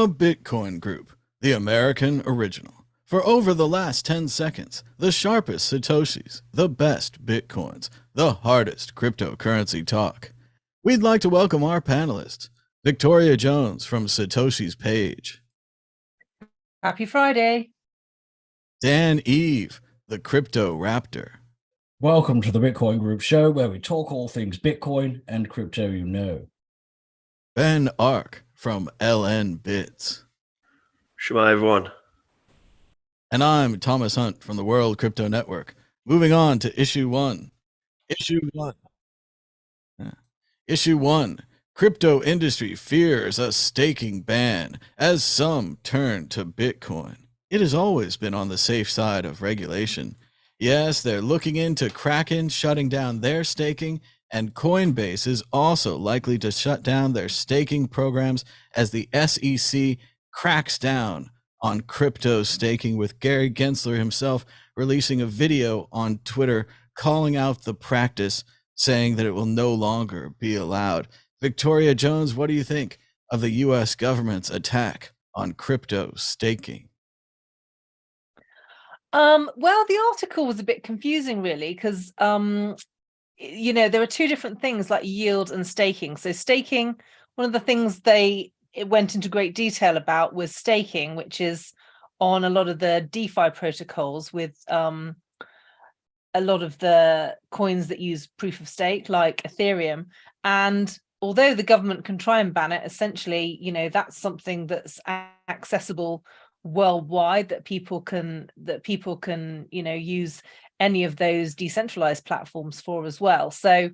The Bitcoin Group, the American original. For over the last 10 seconds, the sharpest Satoshis, the best Bitcoins, the hardest cryptocurrency talk. We'd like to welcome our panelists, Victoria Jones from Satoshi's Page, Happy Friday. Dan Eve, the Crypto Raptor, Welcome to the Bitcoin Group show where we talk all things Bitcoin and crypto you know. Ben Ark from LN Bits. Shema, everyone. And I'm Thomas Hunt from the World Crypto Network. Moving on to issue one. Issue one. Crypto industry fears a staking ban as some turn to Bitcoin. It has always been on the safe side of regulation. Yes, they're looking into Kraken shutting down their staking, and Coinbase is also likely to shut down their staking programs as the SEC cracks down on crypto staking, with Gary Gensler himself releasing a video on Twitter calling out the practice, saying that it will no longer be allowed. Victoria Jones, what do you think of the U.S. government's attack on crypto staking? Well, the article was a bit confusing, really, because there are two different things like yield and staking. So staking, one of the things it went into great detail about was staking, which is on a lot of the DeFi protocols with a lot of the coins that use proof of stake, like Ethereum. And although the government can try and ban it, essentially, that's something that's accessible worldwide, that people can use any of those decentralized platforms for as well. So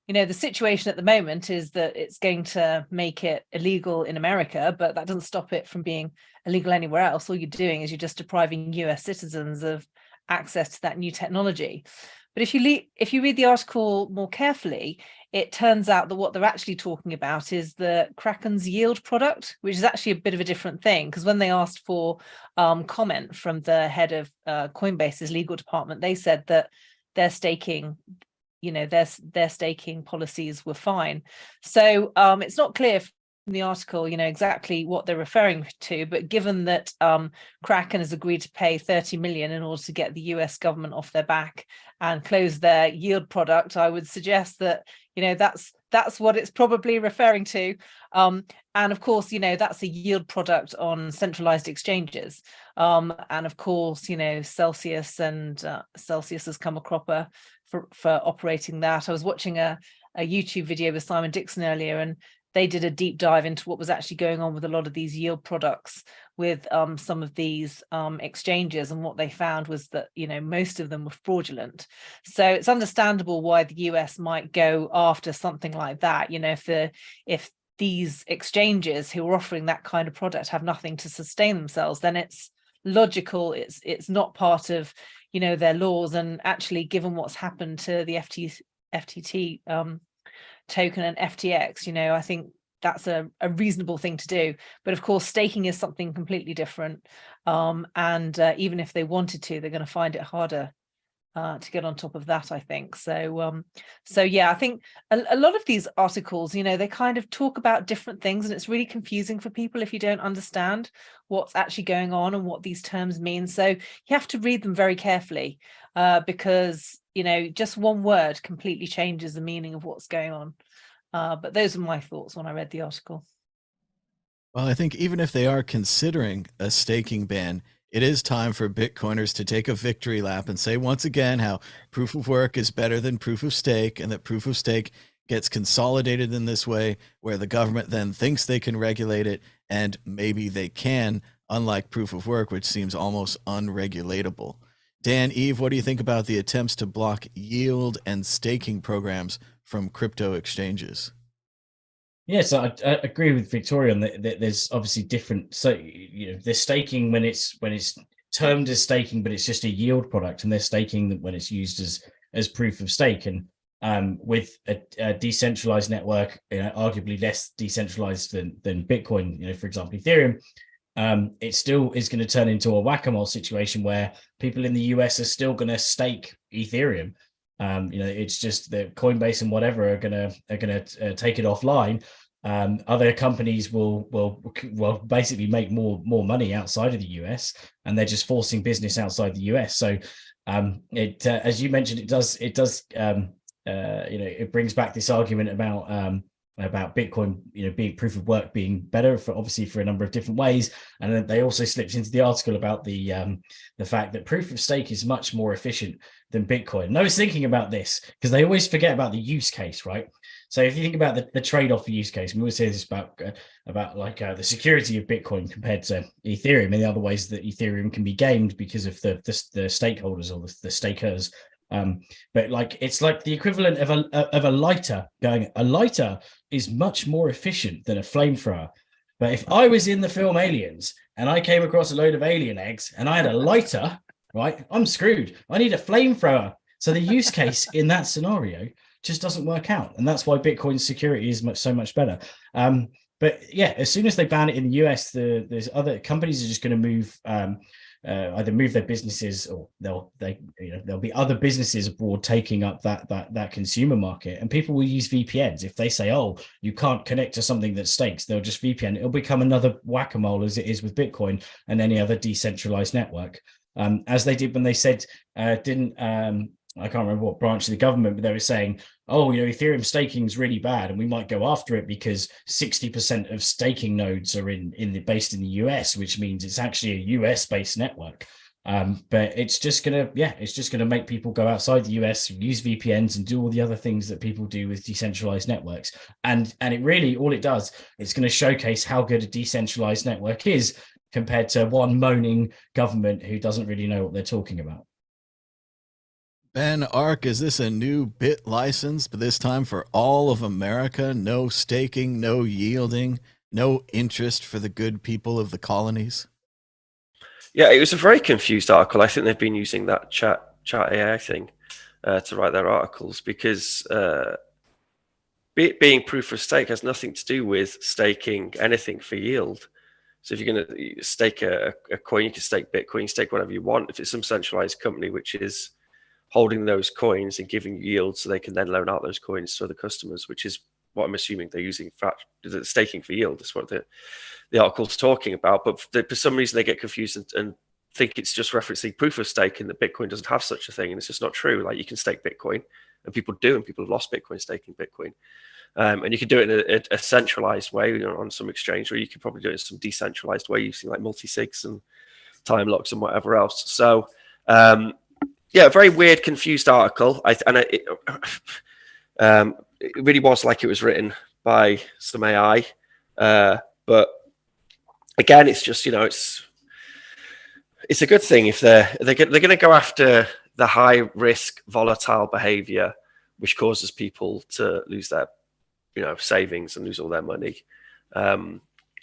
the situation at the moment is that it's going to make it illegal in America, but that doesn't stop it from being illegal anywhere else. All you're doing is you're just depriving US citizens of access to that new technology. But if you read the article more carefully, it turns out that what they're actually talking about is the Kraken's yield product, which is actually a bit of a different thing, because when they asked for comment from the head of Coinbase's legal department, they said that their staking policies were fine. So it's not clear from the article, exactly what they're referring to, but given that Kraken has agreed to pay 30 million in order to get the US government off their back and close their yield product, I would suggest that that's what it's probably referring to. And of course, that's a yield product on centralized exchanges. And of course, Celsius has come a cropper for operating that. I was watching a YouTube video with Simon Dixon earlier, and they did a deep dive into what was actually going on with a lot of these yield products with some of these exchanges, and what they found was that most of them were fraudulent. So it's understandable why the US might go after something like that. If these exchanges who are offering that kind of product have nothing to sustain themselves, then it's logical. It's not part of their laws. And actually, given what's happened to the FTT token and FTX, I think that's a reasonable thing to do. But of course, staking is something completely different. And even if they wanted to, they're going to find it harder to get on top of that, I think. So yeah, I think a lot of these articles, they kind of talk about different things, and it's really confusing for people if you don't understand what's actually going on and what these terms mean. So you have to read them very carefully because just one word completely changes the meaning of what's going on. But those are my thoughts when I read the article. Well, I think even if they are considering a staking ban, it is time for Bitcoiners to take a victory lap and say once again how proof of work is better than proof of stake, and that proof of stake gets consolidated in this way where the government then thinks they can regulate it, and maybe they can, unlike proof of work, which seems almost unregulatable. Dan, Eve, what do you think about the attempts to block yield and staking programs from crypto exchanges? Yes, I agree with Victoria on that. There's obviously different. So there's staking when it's termed as staking, but it's just a yield product, and there's staking when it's used as proof of stake. And with a decentralized network, arguably less decentralized than Bitcoin, for example, Ethereum, it still is going to turn into a whack-a-mole situation where people in the US are still going to stake Ethereum. It's just that Coinbase and whatever are gonna take it offline, Other companies will basically make more money outside of the US, and they're just forcing business outside the US. So as you mentioned, it does it brings back this argument about Bitcoin, being proof of work being better for a number of different ways. And then they also slipped into the article about the fact that proof of stake is much more efficient than Bitcoin. And I was thinking about this because they always forget about the use case, right? So if you think about the trade-off use case, we always say this about the security of Bitcoin compared to Ethereum and the other ways that Ethereum can be gamed because of the stakeholders or the stakers. But it's like the equivalent of a lighter going. A lighter is much more efficient than a flamethrower. But if I was in the film Aliens and I came across a load of alien eggs and I had a lighter, right, I'm screwed. I need a flamethrower. So the use case in that scenario just doesn't work out, and that's why Bitcoin's security is so much better. But yeah, as soon as they ban it in the US, there's other companies are just going to move. Either move their businesses, or there'll be other businesses abroad taking up that consumer market, and people will use VPNs. If they say, oh, you can't connect to something that stakes, they'll just VPN. It'll become another whack-a-mole as it is with Bitcoin and any other decentralized network. As they did when they said, I can't remember what branch of the government, but they were saying, oh, Ethereum staking is really bad, and we might go after it because 60% of staking nodes are based in the US, which means it's actually a US based network. But it's just gonna make people go outside the US, use VPNs, and do all the other things that people do with decentralized networks. And it really, all it does, it's going to showcase how good a decentralized network is compared to one moaning government who doesn't really know what they're talking about. Ben Ark, is this a new bit license, but this time for all of America? No staking, no yielding, no interest for the good people of the colonies? Yeah, it was a very confused article. I think they've been using that chat AI thing to write their articles because being proof of stake has nothing to do with staking anything for yield. So if you're going to stake a coin, you can stake Bitcoin, you stake whatever you want. If it's some centralized company which is holding those coins and giving yield so they can then loan out those coins to other customers, which is what I'm assuming they're using for staking for yield. That's what the article's talking about. But for some reason, they get confused and think it's just referencing proof of stake and that Bitcoin doesn't have such a thing. And it's just not true. Like, you can stake Bitcoin, and people do, and people have lost Bitcoin staking Bitcoin. And you can do it in a centralized way, on some exchange, or you can probably do it in some decentralized way using like multi-sigs and time locks and whatever else. So, yeah, a very weird, confused article. It really was like it was written by some AI. But again, it's just, it's a good thing if they're going to go after the high risk, volatile behavior, which causes people to lose their, savings and lose all their money. And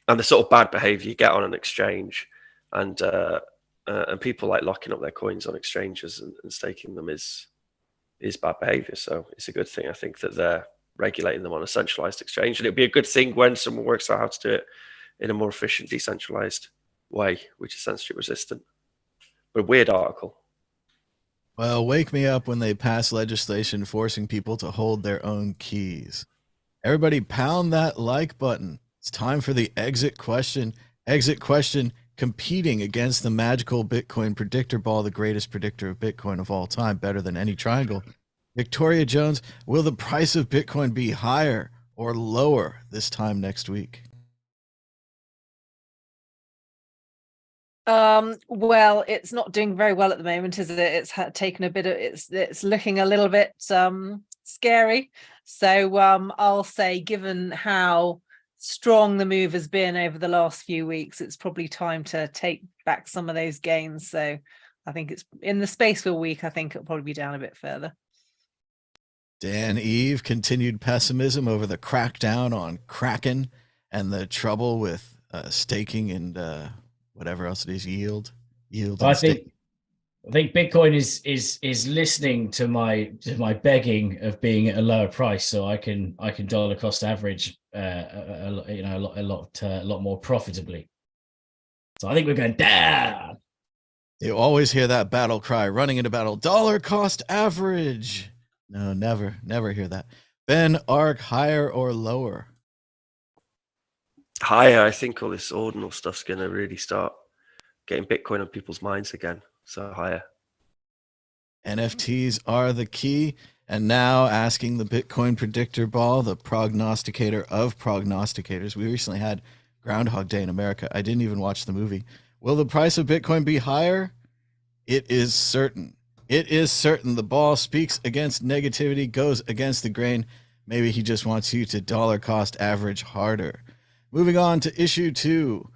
the sort of bad behavior you get on an exchange, and people like locking up their coins on exchanges and staking them is bad behavior. So it's a good thing, I think, that they're regulating them on a centralized exchange. And it'll be a good thing when someone works out how to do it in a more efficient, decentralized way, which is censorship resistant. But a weird article. Well, wake me up when they pass legislation forcing people to hold their own keys. Everybody pound that like button. It's time for the exit question. Exit question competing against the magical Bitcoin predictor ball, the greatest predictor of Bitcoin of all time, better than any triangle. Victoria Jones, will the price of Bitcoin be higher or lower this time next week? Well, it's not doing very well at the moment, is it? It's taken a bit of, it's looking a little bit scary. So I'll say, given how strong the move has been over the last few weeks, it's probably time to take back some of those gains. So I think it's in the space for a week. I think it'll probably be down a bit further. Dan Eve, continued pessimism over the crackdown on Kraken and the trouble with staking and whatever else it is, yield. I think Bitcoin is listening to my begging of being at a lower price, so I can dollar cost average a lot more profitably. So I think we're going down. You always hear that battle cry running into battle, dollar cost average. No, never hear that. Ben Ark, higher or lower? higher. I think all this ordinal stuff's going to really start getting Bitcoin on people's minds again. So higher. NFTs are the key. And now asking the Bitcoin predictor ball, the prognosticator of prognosticators. We recently had Groundhog Day in America. I didn't even watch the movie. Will the price of Bitcoin be higher? It is certain. It is certain. The ball speaks against negativity, goes against the grain. Maybe he just wants you to dollar cost average harder. Moving on to issue 2.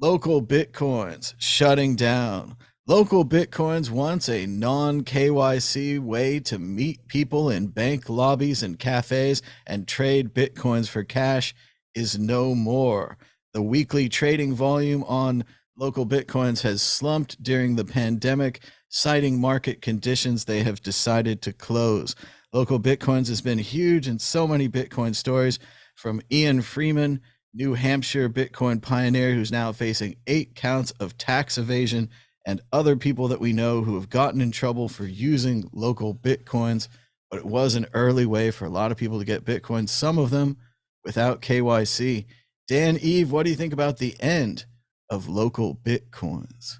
LocalBitcoins shutting down. LocalBitcoins wants a non-KYC way to meet people in bank lobbies and cafes and trade Bitcoins for cash is no more. The weekly trading volume on LocalBitcoins has slumped during the pandemic, citing market conditions. They have decided to close. LocalBitcoins has been huge in so many Bitcoin stories, from Ian Freeman, New Hampshire Bitcoin pioneer, who's now facing 8 counts of tax evasion, and other people that we know who have gotten in trouble for using LocalBitcoins. But it was an early way for a lot of people to get Bitcoin, some of them without KYC. Dan, Eve, what do you think about the end of LocalBitcoins?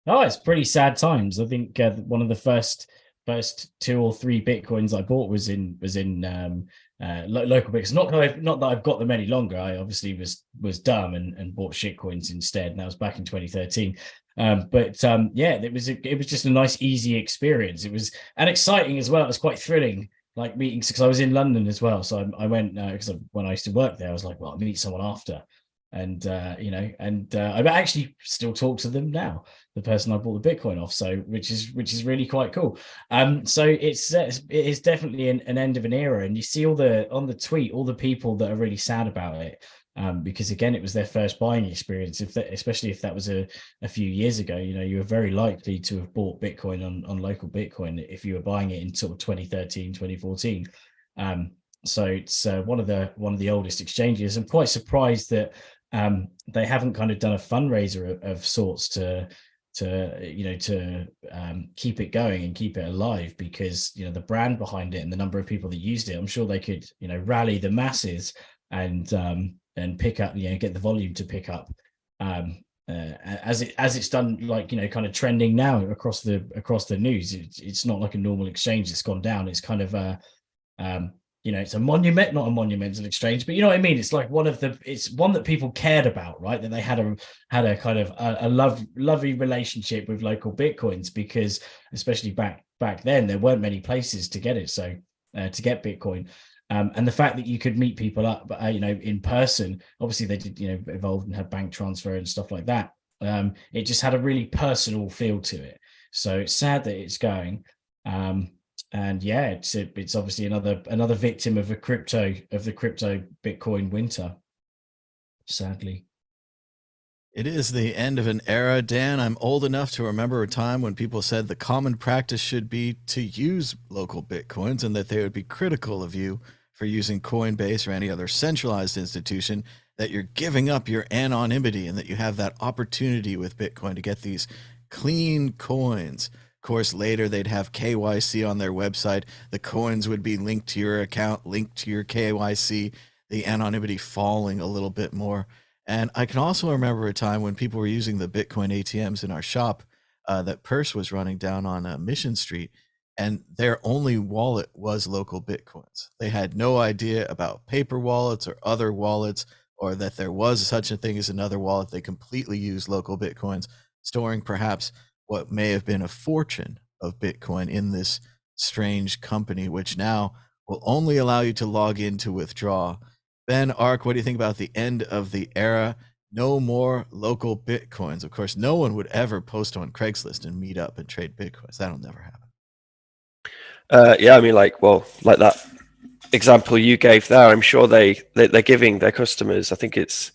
Oh, it's pretty sad times. I think one of the first 2 or 3 Bitcoins I bought was in LocalBitcoins. Not that I've got them any longer. I obviously was dumb and bought shitcoins instead, and that was back in 2013. Yeah, it was just a nice, easy experience. It was and exciting as well. It was quite thrill,ing, like meetings, because I was in London as well. So I went because when I used to work there, I was like, well, I'll meet someone after. And I actually still talk to them now, the person I bought the Bitcoin off, so which is really quite cool. So it is definitely an end of an era, and you see on the tweet all the people that are really sad about it, because again, it was their first buying experience. Especially if that was a few years ago, you were very likely to have bought Bitcoin on LocalBitcoin if you were buying it in sort of 2013, 2014. So it's one of the oldest exchanges. I'm quite surprised that they haven't kind of done a fundraiser of sorts to keep it going and keep it alive, because the brand behind it and the number of people that used it, I'm sure they could rally the masses and pick up, get the volume to pick up as it's done, like kind of trending now across the news. It's not like a normal exchange that's gone down. It's kind of it's a monument, not a monumental exchange, but you know what I mean. It's like it's one that people cared about, right? That they had a kind of a lovely relationship with LocalBitcoins, because especially back then there weren't many places to get it. So to get Bitcoin, and the fact that you could meet people up, in person. Obviously they did, evolved and had bank transfer and stuff like that. It just had a really personal feel to it. So it's sad that it's going. And yeah, it's obviously another victim of the crypto Bitcoin winter, sadly. It is the end of an era, Dan. I'm old enough to remember a time when people said the common practice should be to use LocalBitcoins, and that they would be critical of you for using Coinbase or any other centralized institution, that you're giving up your anonymity and that you have that opportunity with Bitcoin to get these clean coins. Of course, later they'd have KYC on their website. The coins would be linked to your account, linked to your KYC, the anonymity falling a little bit more. And I can also remember a time when people were using the Bitcoin ATMs in our shop that Purse was running down on Mission Street, and their only wallet was LocalBitcoins. They had no idea about paper wallets or other wallets, or that there was such a thing as another wallet. They completely used LocalBitcoins, storing perhaps what may have been a fortune of Bitcoin in this strange company, which now will only allow you to log in to withdraw. Ben, Ark, what do you think about the end of the era? No more LocalBitcoins. Of course, no one would ever post on Craigslist and meet up and trade Bitcoins. That'll never happen. Yeah, I mean, like that example you gave there, I'm sure they're giving their customers, I think it's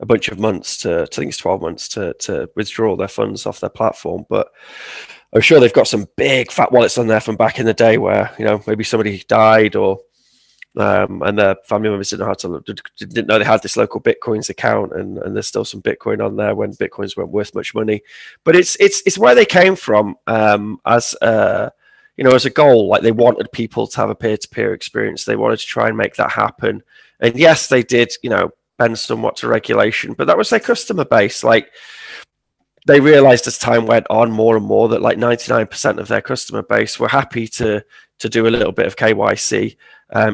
a bunch of months I think it's 12 months to withdraw their funds off their platform. But I'm sure they've got some big fat wallets on there from back in the day where, maybe somebody died, or and their family members didn't know they had this LocalBitcoins account, and there's still some Bitcoin on there when Bitcoins weren't worth much money. But it's where they came from as a goal. Like, they wanted people to have a peer-to-peer experience. They wanted to try and make that happen. And yes, they did, bend somewhat to regulation, but that was their customer base. Like, they realized as time went on more and more that like 99% of their customer base were happy to do a little bit of KYC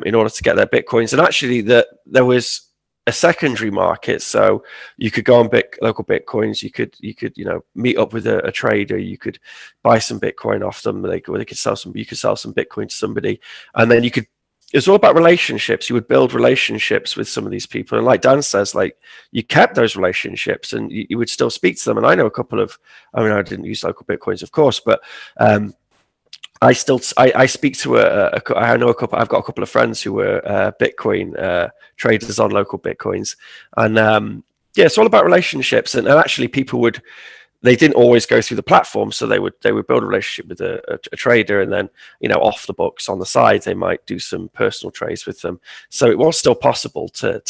in order to get their Bitcoins. And actually there was a secondary market. So you could go on local Bitcoins, you could meet up with a trader, you could buy some Bitcoin off them, you could sell some Bitcoin to somebody, and then it's all about relationships. You would build relationships with some of these people. And like Dan says, like, you kept those relationships and you would still speak to them. And I know a couple of, I mean, I didn't use local Bitcoins, of course, but I speak to I know a couple, I've got a couple of friends who were Bitcoin traders on local Bitcoins. And yeah, it's all about relationships. And actually they didn't always go through the platform, so they would build a relationship with a trader, and then off the books on the side they might do some personal trades with them. So it was still possible to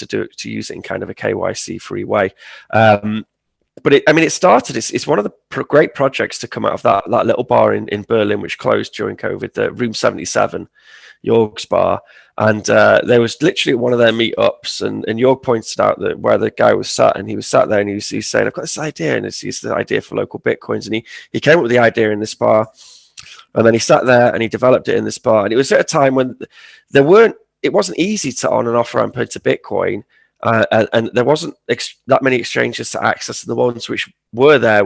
use it in kind of a KYC free way. But it started. It's one of the great projects to come out of that little bar in Berlin, which closed during COVID, the Room 77, Jorg's bar. And there was literally one of their meetups, and Jorg pointed out that where the guy was sat, and he was sat there, and he's saying, "I've got this idea, and it's the idea for local Bitcoins." And he came up with the idea in this bar, and then he sat there and he developed it in this bar. And it was at a time when it wasn't easy to on and off ramp into Bitcoin, and there wasn't that many exchanges to access, and the ones which were there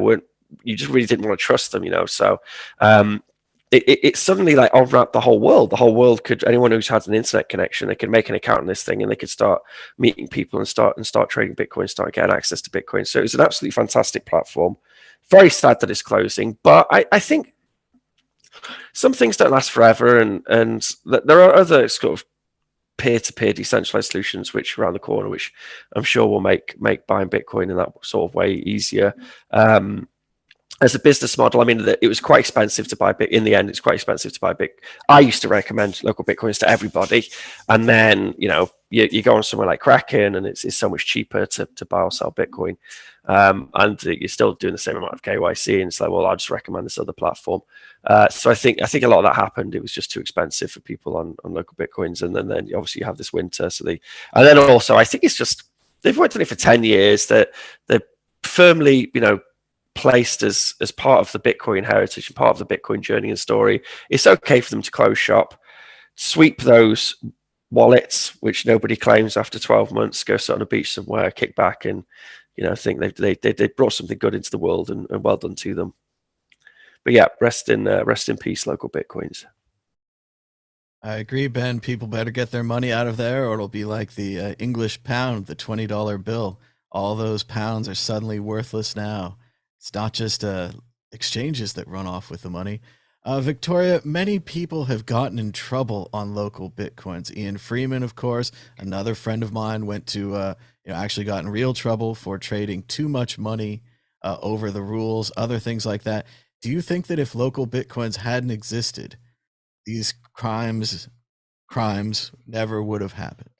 you just really didn't want to trust them, So it suddenly like on-ramped the whole world. The whole world anyone who's had an internet connection, they could make an account on this thing, and they could start meeting people and start trading Bitcoin, start getting access to Bitcoin. So it was an absolutely fantastic platform. Very sad that it's closing, but I think some things don't last forever, and there are other sort of peer-to-peer decentralized solutions which are around the corner, which I'm sure will make buying Bitcoin in that sort of way easier. As a business model, I mean, it was quite expensive to buy Bitcoin. In the end, it's quite expensive to buy Bitcoin. I used to recommend local Bitcoins to everybody, and then you go on somewhere like Kraken, and it's so much cheaper to buy or sell Bitcoin, and you're still doing the same amount of KYC. And it's like, well, I'll just recommend this other platform. So I think a lot of that happened. It was just too expensive for people on local Bitcoins, and then obviously you have this winter. And then also I think it's just they've worked on it for 10 years. They're firmly placed as part of the Bitcoin heritage and part of the Bitcoin journey and story. It's okay for them to close shop, sweep those wallets which nobody claims after 12 months, go sit on a beach somewhere, kick back, and think they brought something good into the world, and well done to them. But yeah, rest in peace, local Bitcoins. I agree, Ben. People better get their money out of there, or it'll be like the English pound, the $20 bill. All those pounds are suddenly worthless now. It's not just exchanges that run off with the money. Victoria, many people have gotten in trouble on local Bitcoins. Ian Freeman, of course, another friend of mine, went to actually got in real trouble for trading too much money over the rules, other things like that. Do you think that if local Bitcoins hadn't existed, these crimes never would have happened?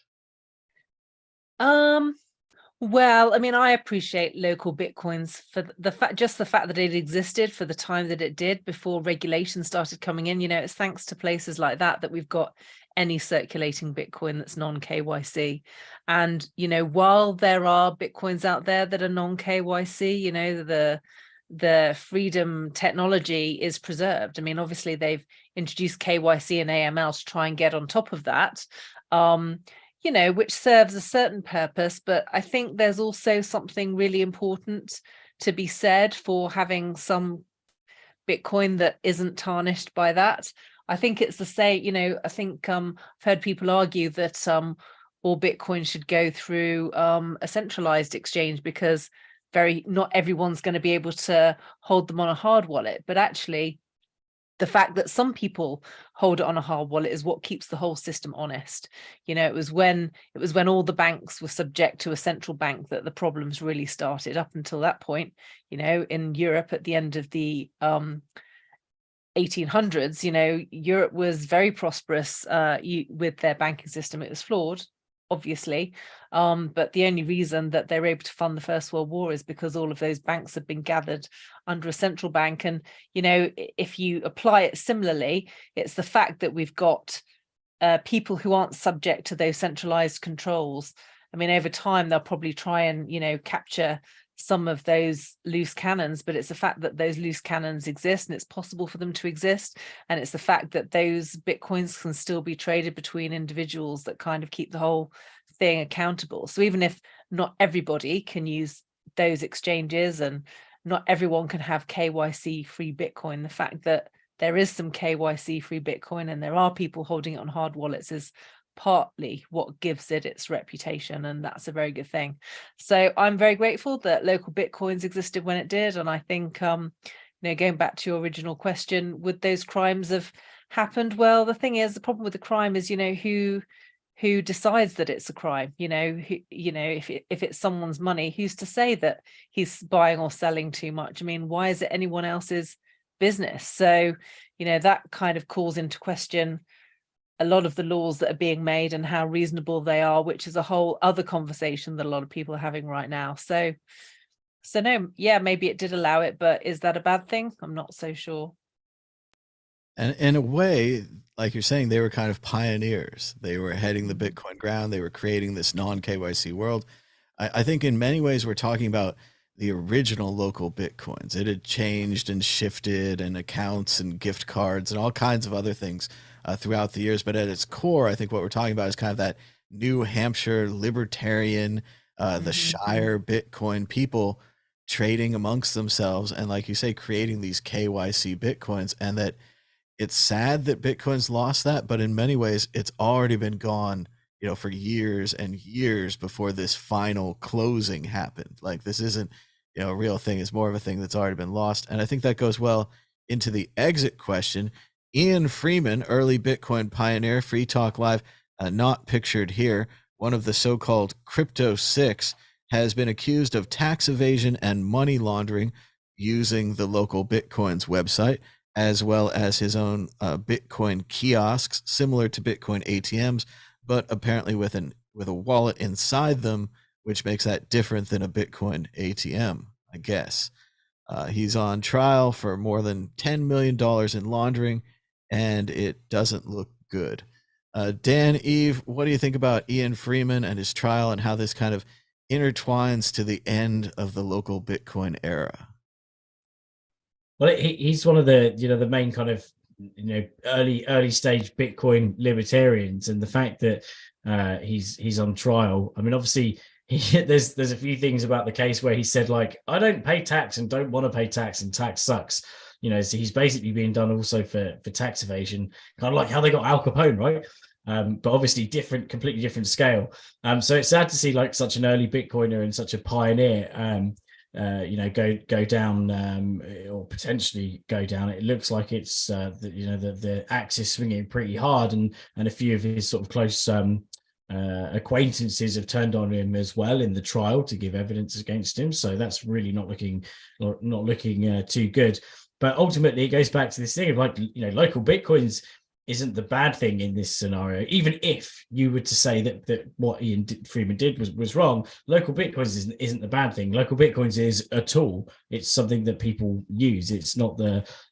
Well, I mean, I appreciate local Bitcoins for the fact that it existed for the time that it did before regulation started coming in. It's thanks to places like that we've got any circulating Bitcoin that's non-KYC. And, while there are Bitcoins out there that are non-KYC, the freedom technology is preserved. I mean, obviously they've introduced KYC and AML to try and get on top of that. Which serves a certain purpose, but I think there's also something really important to be said for having some Bitcoin that isn't tarnished by that. I think it's the same, I think I've heard people argue that all Bitcoin should go through a centralized exchange because not everyone's going to be able to hold them on a hard wallet, but actually the fact that some people hold it on a hard wallet is what keeps the whole system honest. It was when all the banks were subject to a central bank that the problems really started. Up until that point, in Europe at the end of the 1800s, Europe was very prosperous with their banking system. It was flawed, obviously, but the only reason that they're able to fund the First World War is because all of those banks have been gathered under a central bank. And if you apply it similarly, it's the fact that we've got people who aren't subject to those centralized controls I mean, over time, they'll probably try and, capture some of those loose cannons, but it's the fact that those loose cannons exist and it's possible for them to exist. And it's the fact that those Bitcoins can still be traded between individuals that kind of keep the whole thing accountable. So even if not everybody can use those exchanges and not everyone can have KYC free Bitcoin, the fact that there is some KYC free Bitcoin and there are people holding it on hard wallets is partly what gives it its reputation, and that's a very good thing. So I'm very grateful that LocalBitcoins existed when it did, and I think going back to your original question, would those crimes have happened? Well, the thing is, the problem with the crime is who decides that it's a crime. If it's someone's money, who's to say that he's buying or selling too much? I mean, why is it anyone else's business? So that kind of calls into question a lot of the laws that are being made and how reasonable they are, which is a whole other conversation that a lot of people are having right now. So no, yeah, maybe it did allow it, but is that a bad thing? I'm not so sure. And in a way, like you're saying, they were kind of pioneers. They were heading the Bitcoin ground. They were creating this non-KYC world. I think in many ways, we're talking about the original local Bitcoins. It had changed and shifted, and accounts and gift cards and all kinds of other things throughout the years. But at its core, I think what we're talking about is kind of that New Hampshire libertarian, the Shire Bitcoin people trading amongst themselves. And like you say, creating these KYC Bitcoins, and that it's sad that Bitcoin's lost that, but in many ways it's already been gone, for years and years before this final closing happened. Like, this isn't, a real thing. It's more of a thing that's already been lost. And I think that goes well into the exit question. Ian Freeman, early Bitcoin pioneer, Free Talk Live, not pictured here, one of the so-called Crypto Six, has been accused of tax evasion and money laundering using the LocalBitcoins website, as well as his own Bitcoin kiosks, similar to Bitcoin ATMs, but apparently with a wallet inside them, which makes that different than a Bitcoin ATM, I guess. He's on trial for more than $10 million in laundering, and it doesn't look good. Dan, Eve, what do you think about Ian Freeman and his trial, and how this kind of intertwines to the end of the local Bitcoin era? Well, he's one of the the main kind of early stage Bitcoin libertarians, and the fact that he's on trial. I mean, obviously, there's a few things about the case where he said, like, I don't pay tax and don't want to pay tax, and tax sucks. So he's basically being done also for tax evasion, kind of like how they got Al Capone, right? But obviously completely different scale. So it's sad to see like such an early Bitcoiner and such a pioneer go down, or potentially go down. It looks like it's the axe is swinging pretty hard, and a few of his sort of close acquaintances have turned on him as well in the trial to give evidence against him. So that's really not looking too good. But ultimately, it goes back to this thing of like, local Bitcoins isn't the bad thing in this scenario. Even if you were to say that what Ian Freeman did was wrong, local Bitcoins isn't the bad thing. Local Bitcoins is a tool. It's something that people use. It's not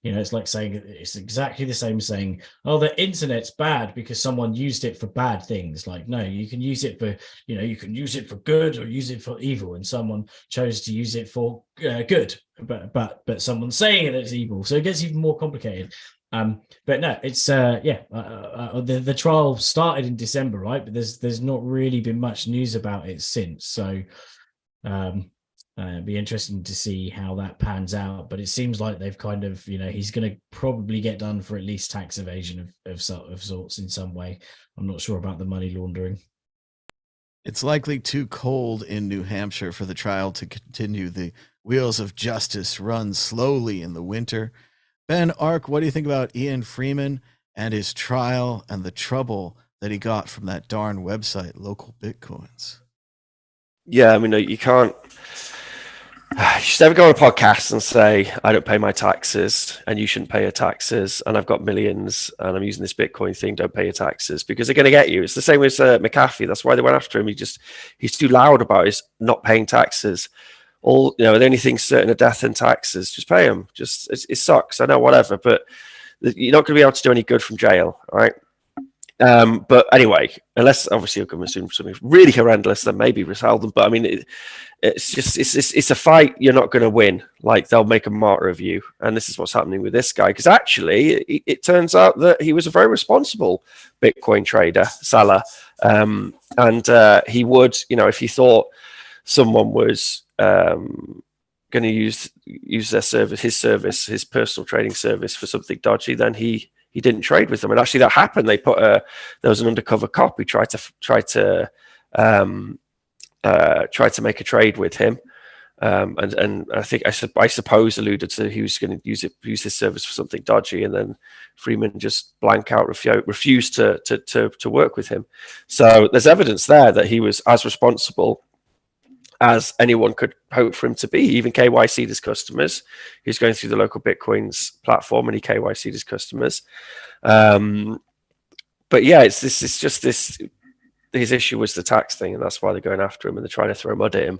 it's like saying, it's exactly the same as saying, oh, the internet's bad because someone used it for bad things. Like, no, you can use it for, you can use it for good or use it for evil, and someone chose to use it for good, but someone's saying that it's evil. So it gets even more complicated. But no, it's the trial started in December, right? But there's not really been much news about it since. So it'd be interesting to see how that pans out. But it seems like they've kind of, he's going to probably get done for at least tax evasion of sorts in some way. I'm not sure about the money laundering. It's likely too cold in New Hampshire for the trial to continue. The wheels of justice run slowly in the winter. Ben Ark, what do you think about Ian Freeman and his trial and the trouble that he got from that darn website, LocalBitcoins? Yeah, I mean, you can't. You should never go on a podcast and say, I don't pay my taxes and you shouldn't pay your taxes, and I've got millions and I'm using this Bitcoin thing, don't pay your taxes, because they're going to get you. It's the same with McAfee. That's why they went after him. He's too loud about his not paying taxes. The only thing certain are death and taxes. Just pay them. It sucks. I know, whatever, but you're not going to be able to do any good from jail. All right. But anyway, unless obviously you're going to assume something really horrendous, then maybe resell them. But I mean, it's a fight you're not going to win. Like, they'll make a martyr of you, and this is what's happening with this guy. Because actually, it turns out that he was a very responsible Bitcoin trader, seller, and he would, if he thought someone was going to use their service, his personal trading service for something dodgy, then he didn't trade with them. And actually, that happened. They there was an undercover cop who tried to make a trade with him, and I think I suppose alluded to he was going to use his service for something dodgy, and then Freeman just blank out refused to work with him. So there's evidence there that he was as responsible as anyone could hope for him to be. Even KYC'd his customers. He's going through the LocalBitcoins platform, and he KYC'd his customers. But yeah, it's just this. His issue was the tax thing, and that's why they're going after him, and they're trying to throw mud at him.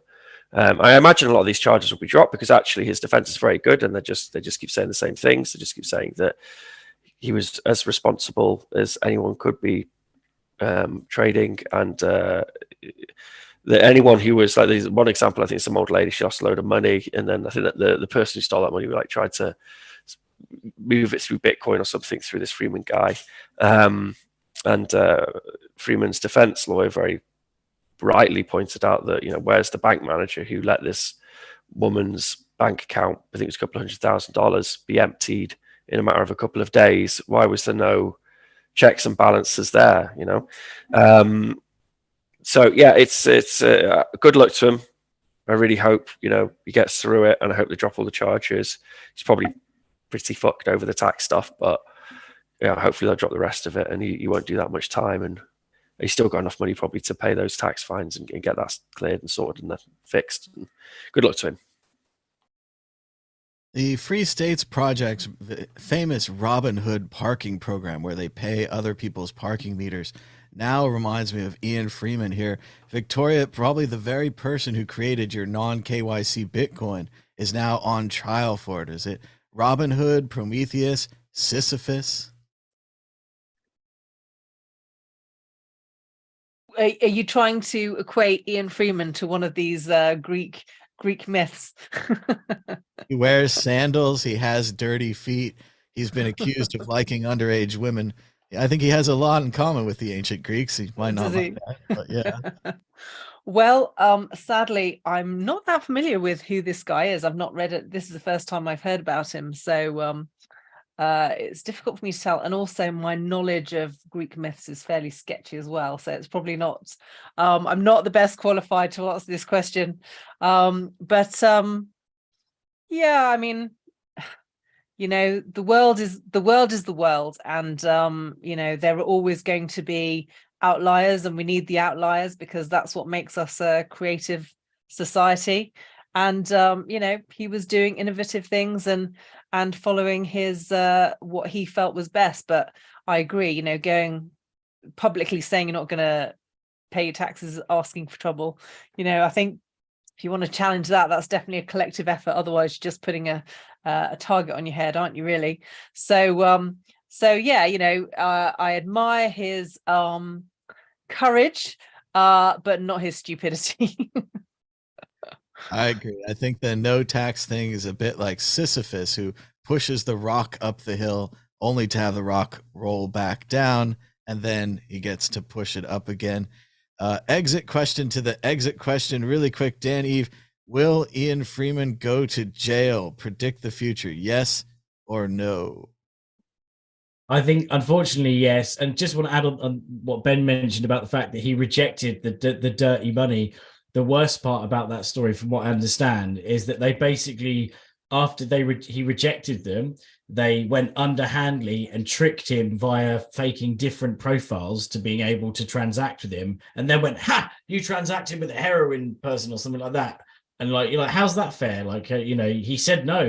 I imagine a lot of these charges will be dropped because actually his defense is very good, and they just keep saying the same things. They just keep saying that he was as responsible as anyone could be trading, and that anyone who was like, there's one example, I think some old lady, she lost a load of money, and then I think that the person who stole that money tried to move it through Bitcoin or something through this Freeman guy. And Freeman's defense lawyer very rightly pointed out that, where's the bank manager who let this woman's bank account, I think it was a couple of $100,000, be emptied in a matter of a couple of days? Why was there no checks and balances there? So yeah, it's good luck to him. I really hope he gets through it, and I hope they drop all the charges. He's probably pretty fucked over the tax stuff, but yeah, hopefully they'll drop the rest of it, and he won't do that much time, and he's still got enough money probably to pay those tax fines and get that cleared and sorted and fixed. And good luck to him. The Free States Project's famous Robin Hood parking program, where they pay other people's parking meters, now reminds me of Ian Freeman here. Victoria, probably the very person who created your non-KYC Bitcoin, is now on trial for it. Is it Robin Hood, Prometheus, Sisyphus? Are you trying to equate Ian Freeman to one of these Greek myths? He wears sandals. He has dirty feet. He's been accused of liking underage women. I think he has a lot in common with the ancient Greeks. He might not like that, but yeah. Well, sadly, I'm not that familiar with who this guy is. I've not read it. This is the first time I've heard about him. So it's difficult for me to tell. And also my knowledge of Greek myths is fairly sketchy as well. So it's probably not, I'm not the best qualified to answer this question. Yeah, I mean, the world is the world, and there are always going to be outliers, and we need the outliers because that's what makes us a creative society. And he was doing innovative things and following his what he felt was best. But I agree, going publicly saying you're not going to pay your taxes, asking for trouble. I think if you want to challenge that, that's definitely a collective effort. Otherwise, you're just putting a target on your head, aren't you? Really? So yeah, I admire his courage, but not his stupidity. I agree. I think the no tax thing is a bit like Sisyphus, who pushes the rock up the hill only to have the rock roll back down, and then he gets to push it up again. Exit question to the exit question really quick. Dan Eve, will Ian Freeman go to jail? Predict the future, yes or no? I think, unfortunately, yes. And just want to add on what Ben mentioned about the fact that he rejected the dirty money. The worst part about that story, from what I understand, is that they basically, after he rejected them, they went underhandly and tricked him via faking different profiles to being able to transact with him, and then went, "Ha! You transacted with a heroin person or something like that." And you're like, how's that fair? He said no.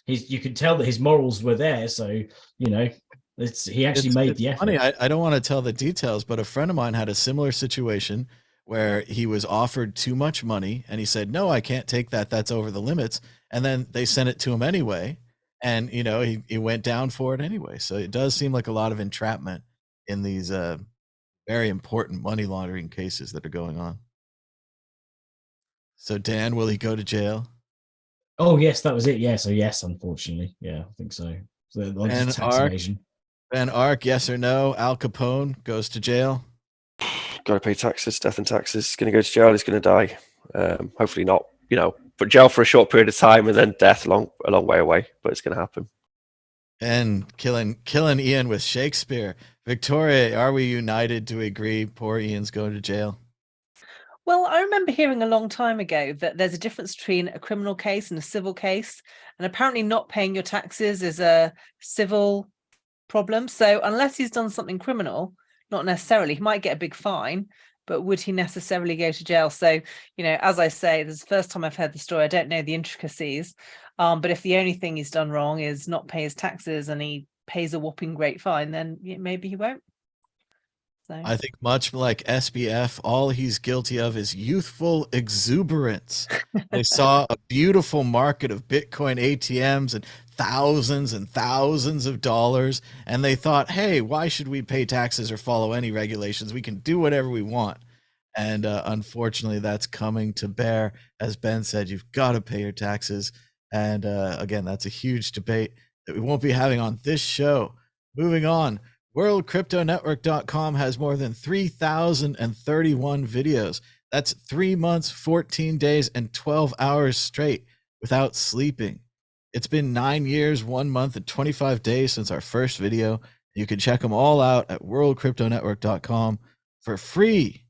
You could tell that his morals were there. So he actually made the effort. Funny, I don't want to tell the details, but a friend of mine had a similar situation where he was offered too much money and he said, no, I can't take that. That's over the limits. And then they sent it to him anyway. And, he went down for it anyway. So it does seem like a lot of entrapment in these very important money laundering cases that are going on. So Dan, will he go to jail? Oh yes, that was it. Yeah, so yes, unfortunately, yeah, I think so. So And tax evasion. Ben Ark, yes or no? Al Capone goes to jail. Got to pay taxes, death and taxes. He's going to go to jail. He's going to die. Hopefully not, but jail for a short period of time and then death a long way away. But it's going to happen. And killing Ian with Shakespeare. Victoria, are we united to agree poor Ian's going to jail? Well, I remember hearing a long time ago that there's a difference between a criminal case and a civil case. And apparently not paying your taxes is a civil problem. So unless he's done something criminal, not necessarily, he might get a big fine, but would he necessarily go to jail? So, as I say, this is the first time I've heard the story. I don't know the intricacies. But if the only thing he's done wrong is not pay his taxes and he pays a whopping great fine, then maybe he won't. So. I think much like SBF, all he's guilty of is youthful exuberance. They saw a beautiful market of Bitcoin ATMs and thousands of dollars, and they thought, hey, why should we pay taxes or follow any regulations? We can do whatever we want. And unfortunately, that's coming to bear. As Ben said, you've got to pay your taxes. And again, that's a huge debate that we won't be having on this show. Moving on. WorldCryptoNetwork.com has more than 3,031 videos. That's 3 months, 14 days, and 12 hours straight without sleeping. It's been 9 years, 1 month, and 25 days since our first video. You can check them all out at WorldCryptoNetwork.com for free.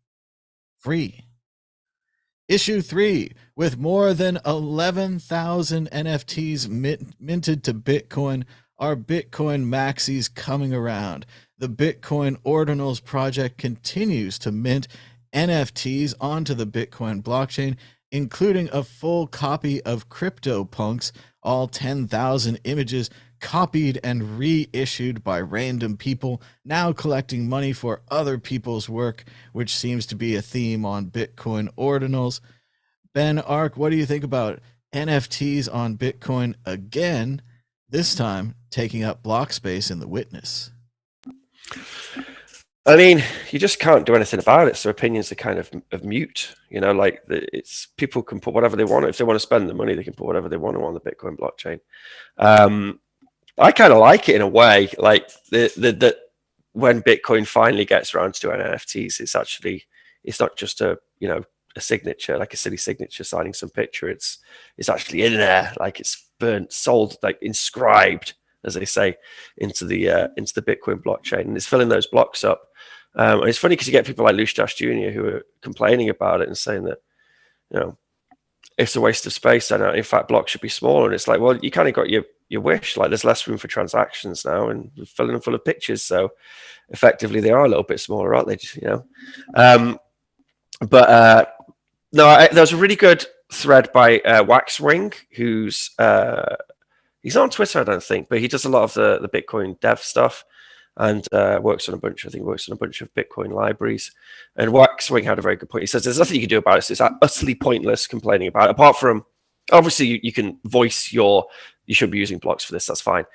Issue 3, with more than 11,000 NFTs minted to Bitcoin, are Bitcoin maxis coming around. The Bitcoin Ordinals project continues to mint NFTs onto the Bitcoin blockchain, including a full copy of CryptoPunks, all 10,000 images copied and reissued by random people, now collecting money for other people's work, which seems to be a theme on Bitcoin Ordinals. Ben Ark, what do you think about NFTs on Bitcoin again, this time taking up block space in the witness? I mean, you just can't do anything about it. So opinions are kind of mute. It's people can put whatever they want. If they want to spend the money, they can put whatever they want on the Bitcoin blockchain. I kind of like it in a way. Like that when Bitcoin finally gets around to doing NFTs, it's not just a signature, like a silly signature signing some picture. It's actually in there, like it's burnt, sold, like inscribed, as they say, into the Bitcoin blockchain, and it's filling those blocks up. And it's funny because you get people like Lushdash Jr. who are complaining about it and saying that it's a waste of space, and in fact blocks should be smaller. And it's like, well, you kind of got your wish. Like there's less room for transactions now, and we're filling them full of pictures, so effectively they are a little bit smaller, aren't they? No, there was a really good thread by Waxwing, who's he's on Twitter, I don't think, but he does a lot of the Bitcoin dev stuff and works on a bunch of Bitcoin libraries. And Waxwing had a very good point. He says there's nothing you can do about it. So it's utterly pointless complaining about it, apart from obviously you can voice you should be using blocks for this. That's fine.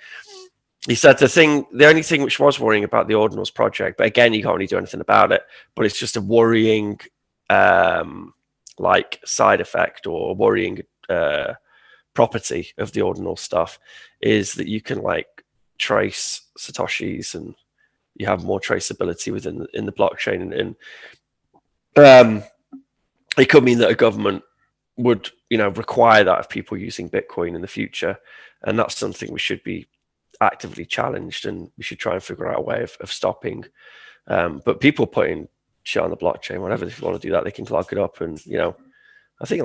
He said the only thing which was worrying about the Ordinals project, but again, you can't really do anything about it, but it's just a worrying like side effect or worrying property of the Ordinal stuff, is that you can like trace Satoshis and you have more traceability in the blockchain, and it could mean that a government would require that of people using Bitcoin in the future, and that's something we should be actively challenged, and we should try and figure out a way of stopping. But people putting shit on the blockchain, whatever, if you want to do that, they can clog it up. And I think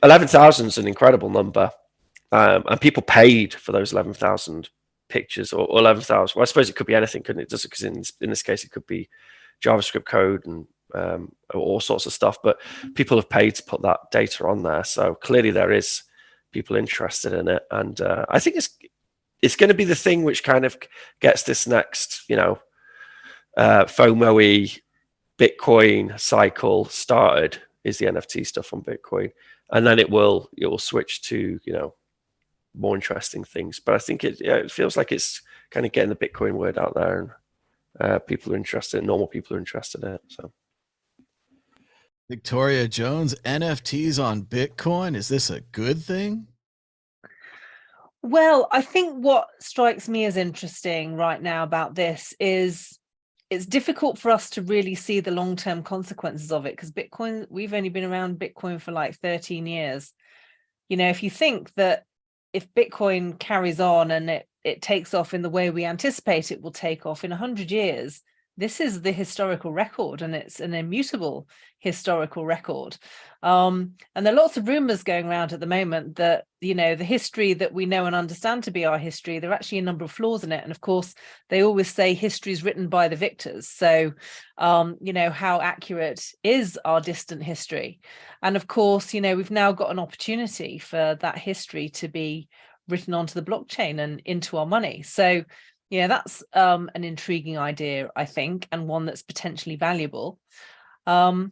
11,000 is an incredible number, and people paid for those 11,000 pictures, or 11,000. Well, I suppose it could be anything, couldn't it? Just because in this case it could be JavaScript code and all sorts of stuff. But people have paid to put that data on there, so clearly there is people interested in it, and I think it's going to be the thing which kind of gets this next FOMO-y Bitcoin cycle started, is the NFT stuff on Bitcoin, and then it will switch to more interesting things. But I think it feels like it's kind of getting the Bitcoin word out there, and people are interested, normal people are interested in it. So Victoria Jones, NFTs on Bitcoin, is this a good thing? Well, I think what strikes me as interesting right now about this is it's difficult for us to really see the long-term consequences of it, because Bitcoin, we've only been around Bitcoin for like 13 years. You know, if you think that if Bitcoin carries on and it takes off in the way we anticipate it will take off in 100 years, this is the historical record, and it's an immutable historical record. And there are lots of rumors going around at the moment that, you know, the history that we know and understand to be our history, there are actually a number of flaws in it. And of course, they always say history is written by the victors. So, you know, how accurate is our distant history? And of course, you know, we've now got an opportunity for that history to be written onto the blockchain and into our money. So, yeah, that's an intriguing idea, I think, and one that's potentially valuable. But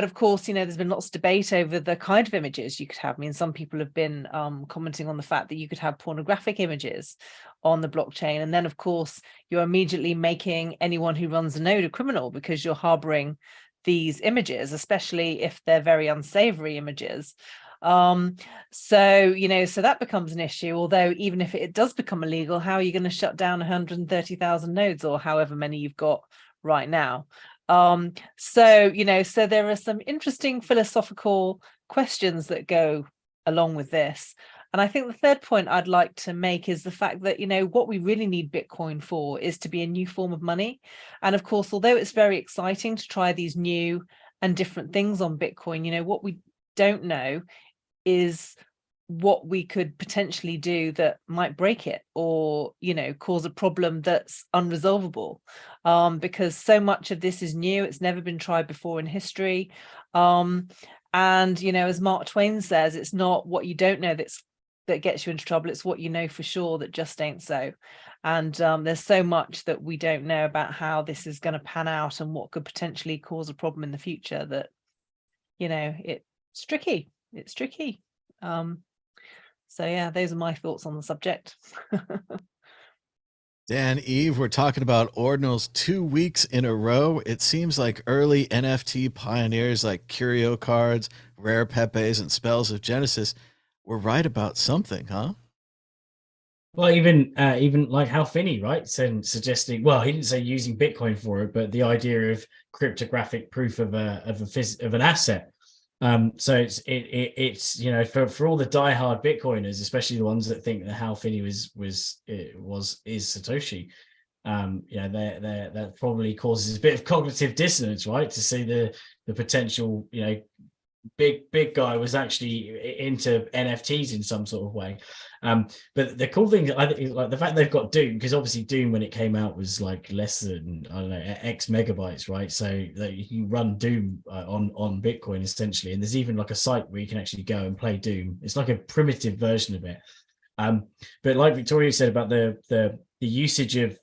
of course, you know, there's been lots of debate over the kind of images you could have. I mean, some people have been commenting on the fact that you could have pornographic images on the blockchain. And then, of course, you're immediately making anyone who runs a node a criminal, because you're harboring these images, especially if they're very unsavory images. So, you know, so that becomes an issue. Although even if it does become illegal, how are you going to shut down 130,000 nodes or however many you've got right now? So, you know, so there are some interesting philosophical questions that go along with this. And I think the third point I'd like to make is the fact that, you know, what we really need Bitcoin for is to be a new form of money. And of course, although it's very exciting to try these new and different things on Bitcoin, you know, what we don't know is what we could potentially do that might break it, or, you know, cause a problem that's unresolvable, because so much of this is new. It's never been tried before in history. And, you know, as Mark Twain says, it's not what you don't know that gets you into trouble. It's what you know for sure that just ain't so. And there's so much that we don't know about how this is going to pan out and what could potentially cause a problem in the future that, you know, it's tricky. It's tricky. So yeah, those are my thoughts on the subject. Dan, Eve, we're talking about ordinals 2 weeks in a row. It seems like early NFT pioneers like Curio Cards, Rare Pepes, and Spells of Genesis were right about something, huh? Well, even like Hal Finney, right? Suggesting, well, he didn't say using Bitcoin for it, but the idea of cryptographic proof of an asset. So it's you know, for all the diehard Bitcoiners, especially the ones that think that Hal Finney is Satoshi, you know, that probably causes a bit of cognitive dissonance, right? To see the potential, you know, big guy was actually into NFTs in some sort of way. But the cool thing, I think, is like the fact they've got Doom, because obviously Doom when it came out was like less than, I don't know, X megabytes, right? So that you can run Doom on Bitcoin essentially, and there's even like a site where you can actually go and play Doom. It's like a primitive version of it. But like Victoria said about the usage of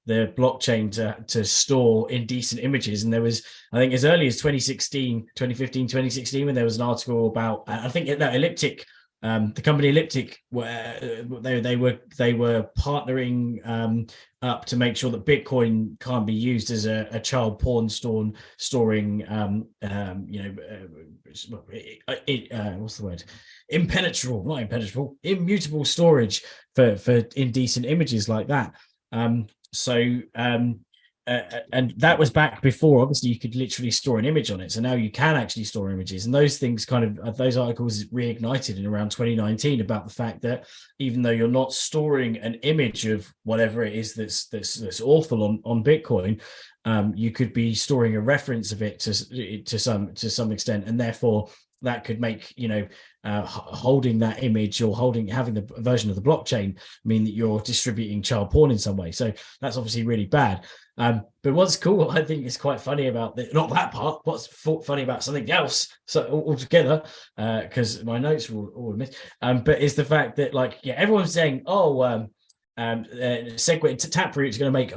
the blockchain to store indecent images, and there was, I think, as early as 2015, 2016, when there was an article about, I think that Elliptic, the company Elliptic, they were partnering up to make sure that Bitcoin can't be used as a child porn storing what's the word? Immutable storage for indecent images like that. And that was back before, obviously, you could literally store an image on it. So now you can actually store images, and those things those articles reignited in around 2019 about the fact that even though you're not storing an image of whatever it is that's awful on Bitcoin, you could be storing a reference of it to some extent, and therefore that could make, you know, holding that image or having the version of the blockchain mean that you're distributing child porn in some way. So that's obviously really bad. But what's cool, I think, is quite funny about not that part. What's funny about something else, so altogether, because my notes were all missed. But it's the fact that, like, yeah, everyone's saying, segue to Taproot is going to make,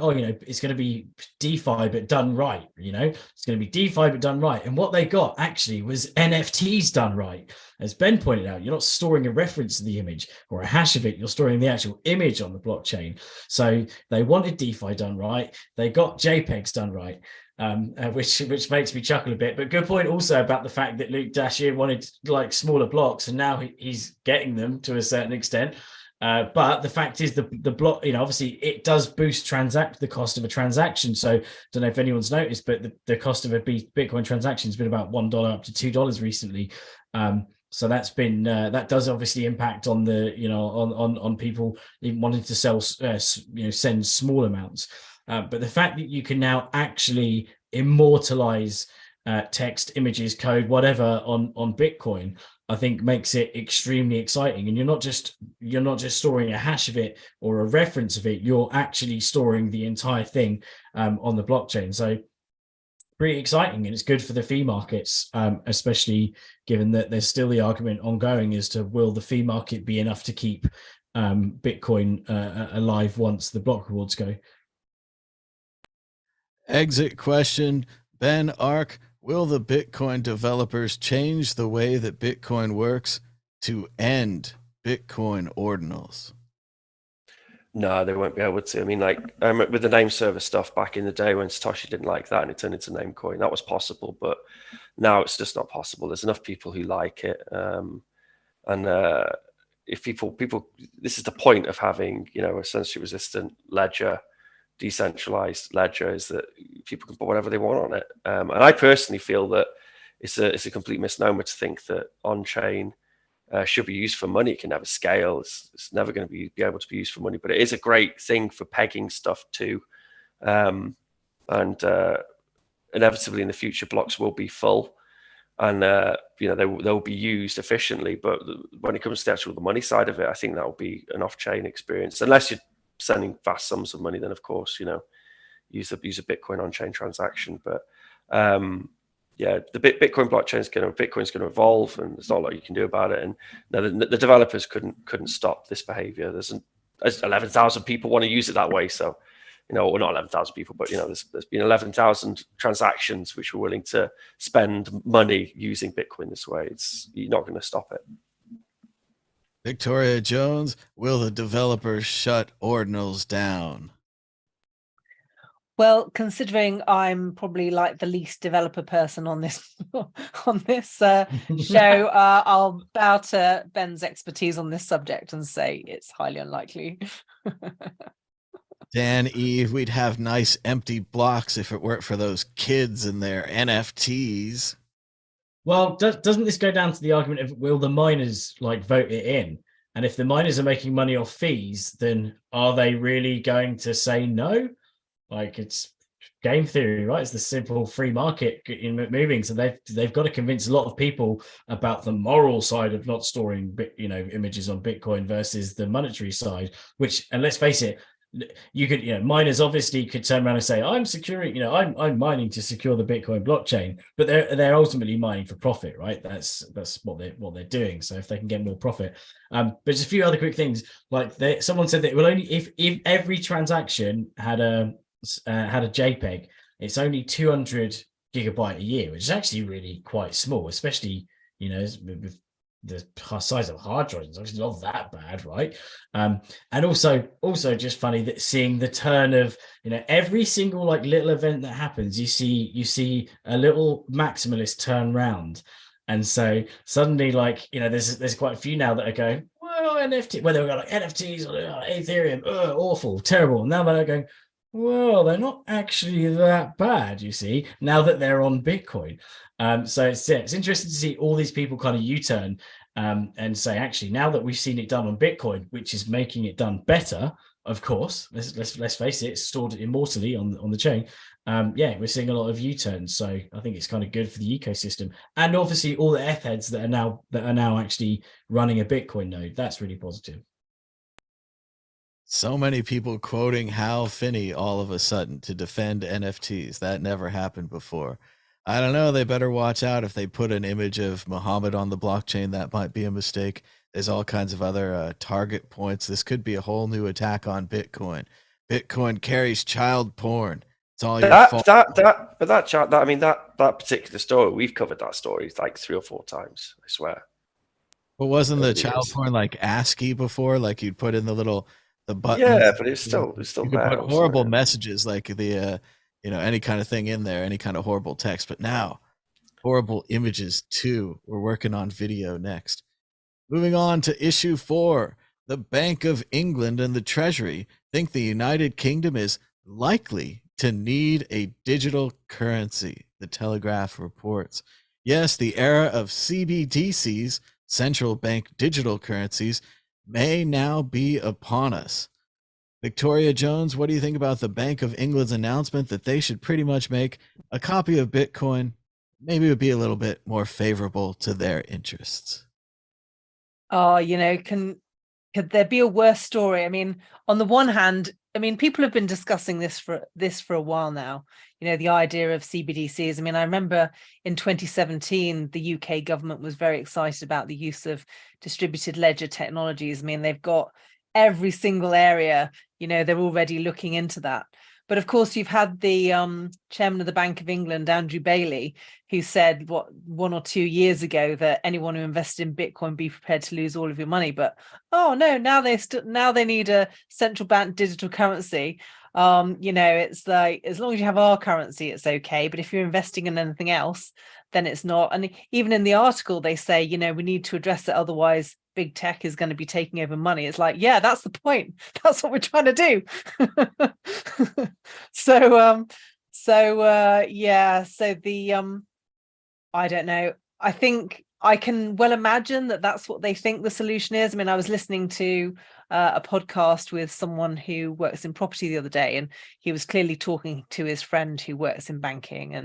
it's going to be DeFi but done right. It's going to be DeFi but done right. And what they got actually was NFTs done right. As Ben pointed out, you're not storing a reference to the image or a hash of it. You're storing the actual image on the blockchain. So they wanted DeFi done right. They got JPEGs done right. Which makes me chuckle a bit. But good point also about the fact that Luke Dashier wanted like smaller blocks, and now he's getting them to a certain extent. But the fact is the block, obviously it does boost the cost of a transaction. So I don't know if anyone's noticed, but the cost of a Bitcoin transaction has been about $1 up to $2 recently. So that's been that does obviously impact on the on people even wanting to sell send small amounts. But the fact that you can now actually immortalize text, images, code, whatever on Bitcoin, I think makes it extremely exciting. And you're not just storing a hash of it or a reference of it. You're actually storing the entire thing on the blockchain. So pretty exciting, and it's good for the fee markets, especially given that there's still the argument ongoing as to will the fee market be enough to keep Bitcoin alive once the block rewards go. Exit question, Ben Ark. Will the Bitcoin developers change the way that Bitcoin works to end Bitcoin ordinals? No, they won't be able to. I mean, like with the name server stuff back in the day when Satoshi didn't like that and it turned into Namecoin, that was possible. But now it's just not possible. There's enough people who like it. If people, this is the point of having, a censorship resistant ledger, decentralized ledger, is that people can put whatever they want on it. And I personally feel that it's a complete misnomer to think that on-chain should be used for money. It can never scale. It's never going to be able to be used for money, but it is a great thing for pegging stuff too. Inevitably in the future, blocks will be full, and they'll be used efficiently. But when it comes to the money side of it, I think that will be an off-chain experience, unless you're sending vast sums of money. Then of course, use a Bitcoin on-chain transaction. But the Bitcoin blockchain Bitcoin's going to evolve, and there's not a lot you can do about it. And the developers couldn't stop this behavior. There's 11,000 people want to use it that way. So, or not 11,000 people, but there's been 11,000 transactions which were willing to spend money using Bitcoin this way. You're not going to stop it. Victoria Jones, will the developers shut ordinals down? Well, considering I'm probably like the least developer person on this show, I'll bow to Ben's expertise on this subject and say it's highly unlikely. Dan Eve, we'd have nice empty blocks if it weren't for those kids and their NFTs. Well, doesn't this go down to the argument of will the miners vote it in? And if the miners are making money off fees, then are they really going to say no? It's game theory, right? It's the simple free market in moving. So they've got to convince a lot of people about the moral side of not storing, images on Bitcoin versus the monetary side. Which, and let's face it, you could, miners obviously could turn around and say, I'm securing, I'm mining to secure the Bitcoin blockchain, but they're ultimately mining for profit, right? That's what they're doing. So if they can get more profit, but just a few other quick things. Someone said that it will only if every transaction had a JPEG, it's only 200 gigabyte a year, which is actually really quite small, especially with the size of hard drives. It's actually not that bad, right? And also just funny that seeing the turn of every single little event that happens, you see a little maximalist turn round, and so suddenly there's quite a few now that are going, well, NFT, whether we've got NFTs or Ethereum, awful, terrible. Now they're going, well, they're not actually that bad, you see, now that they're on Bitcoin. So it's interesting to see all these people kind of U-turn and say, actually, now that we've seen it done on Bitcoin, which is making it done better, of course, let's face it, it's stored immortally on the chain. We're seeing a lot of U-turns. So I think it's kind of good for the ecosystem. And obviously all the F-heads that are now actually running a Bitcoin node. That's really positive. So many people quoting Hal Finney all of a sudden to defend NFTs. That never happened before. I don't know. They better watch out if they put an image of Muhammad on the blockchain. That might be a mistake. There's all kinds of other target points. This could be a whole new attack on Bitcoin. Bitcoin carries child porn. It's all your fault. That particular story, we've covered that story like 3 or 4 times, I swear. But wasn't the child porn like ASCII before? Like you'd put in the buttons. Yeah, but it's still you could put horrible messages like the any kind of thing in there, any kind of horrible text. But now horrible images too. We're working on video next. Moving on to issue 4. The Bank of England and the Treasury think the United Kingdom is likely to need a digital currency, the Telegraph reports. Yes, the era of CBDCs, central bank digital currencies, may now be upon us. Victoria Jones, what do you think about the Bank of England's announcement that they should pretty much make a copy of Bitcoin? Maybe it would be a little bit more favorable to their interests. Oh, could there be a worse story? I mean, on the one hand, people have been discussing this for a while now. The idea of CBDCs. I remember in 2017, the UK government was very excited about the use of distributed ledger technologies. They've got every single area, they're already looking into that. But of course, you've had the chairman of the Bank of England, Andrew Bailey, who said 1 or 2 years ago that anyone who invested in Bitcoin be prepared to lose all of your money. But oh no, now they need a central bank digital currency. It's like as long as you have our currency, it's okay. But if you're investing in anything else, then it's not. And even in the article, they say, we need to address it. Otherwise, big tech is going to be taking over money. It's like, yeah, that's the point. That's what we're trying to do. So I don't know. I think I can well imagine that that's what they think the solution is. I was listening to a podcast with someone who works in property the other day, and he was clearly talking to his friend who works in banking,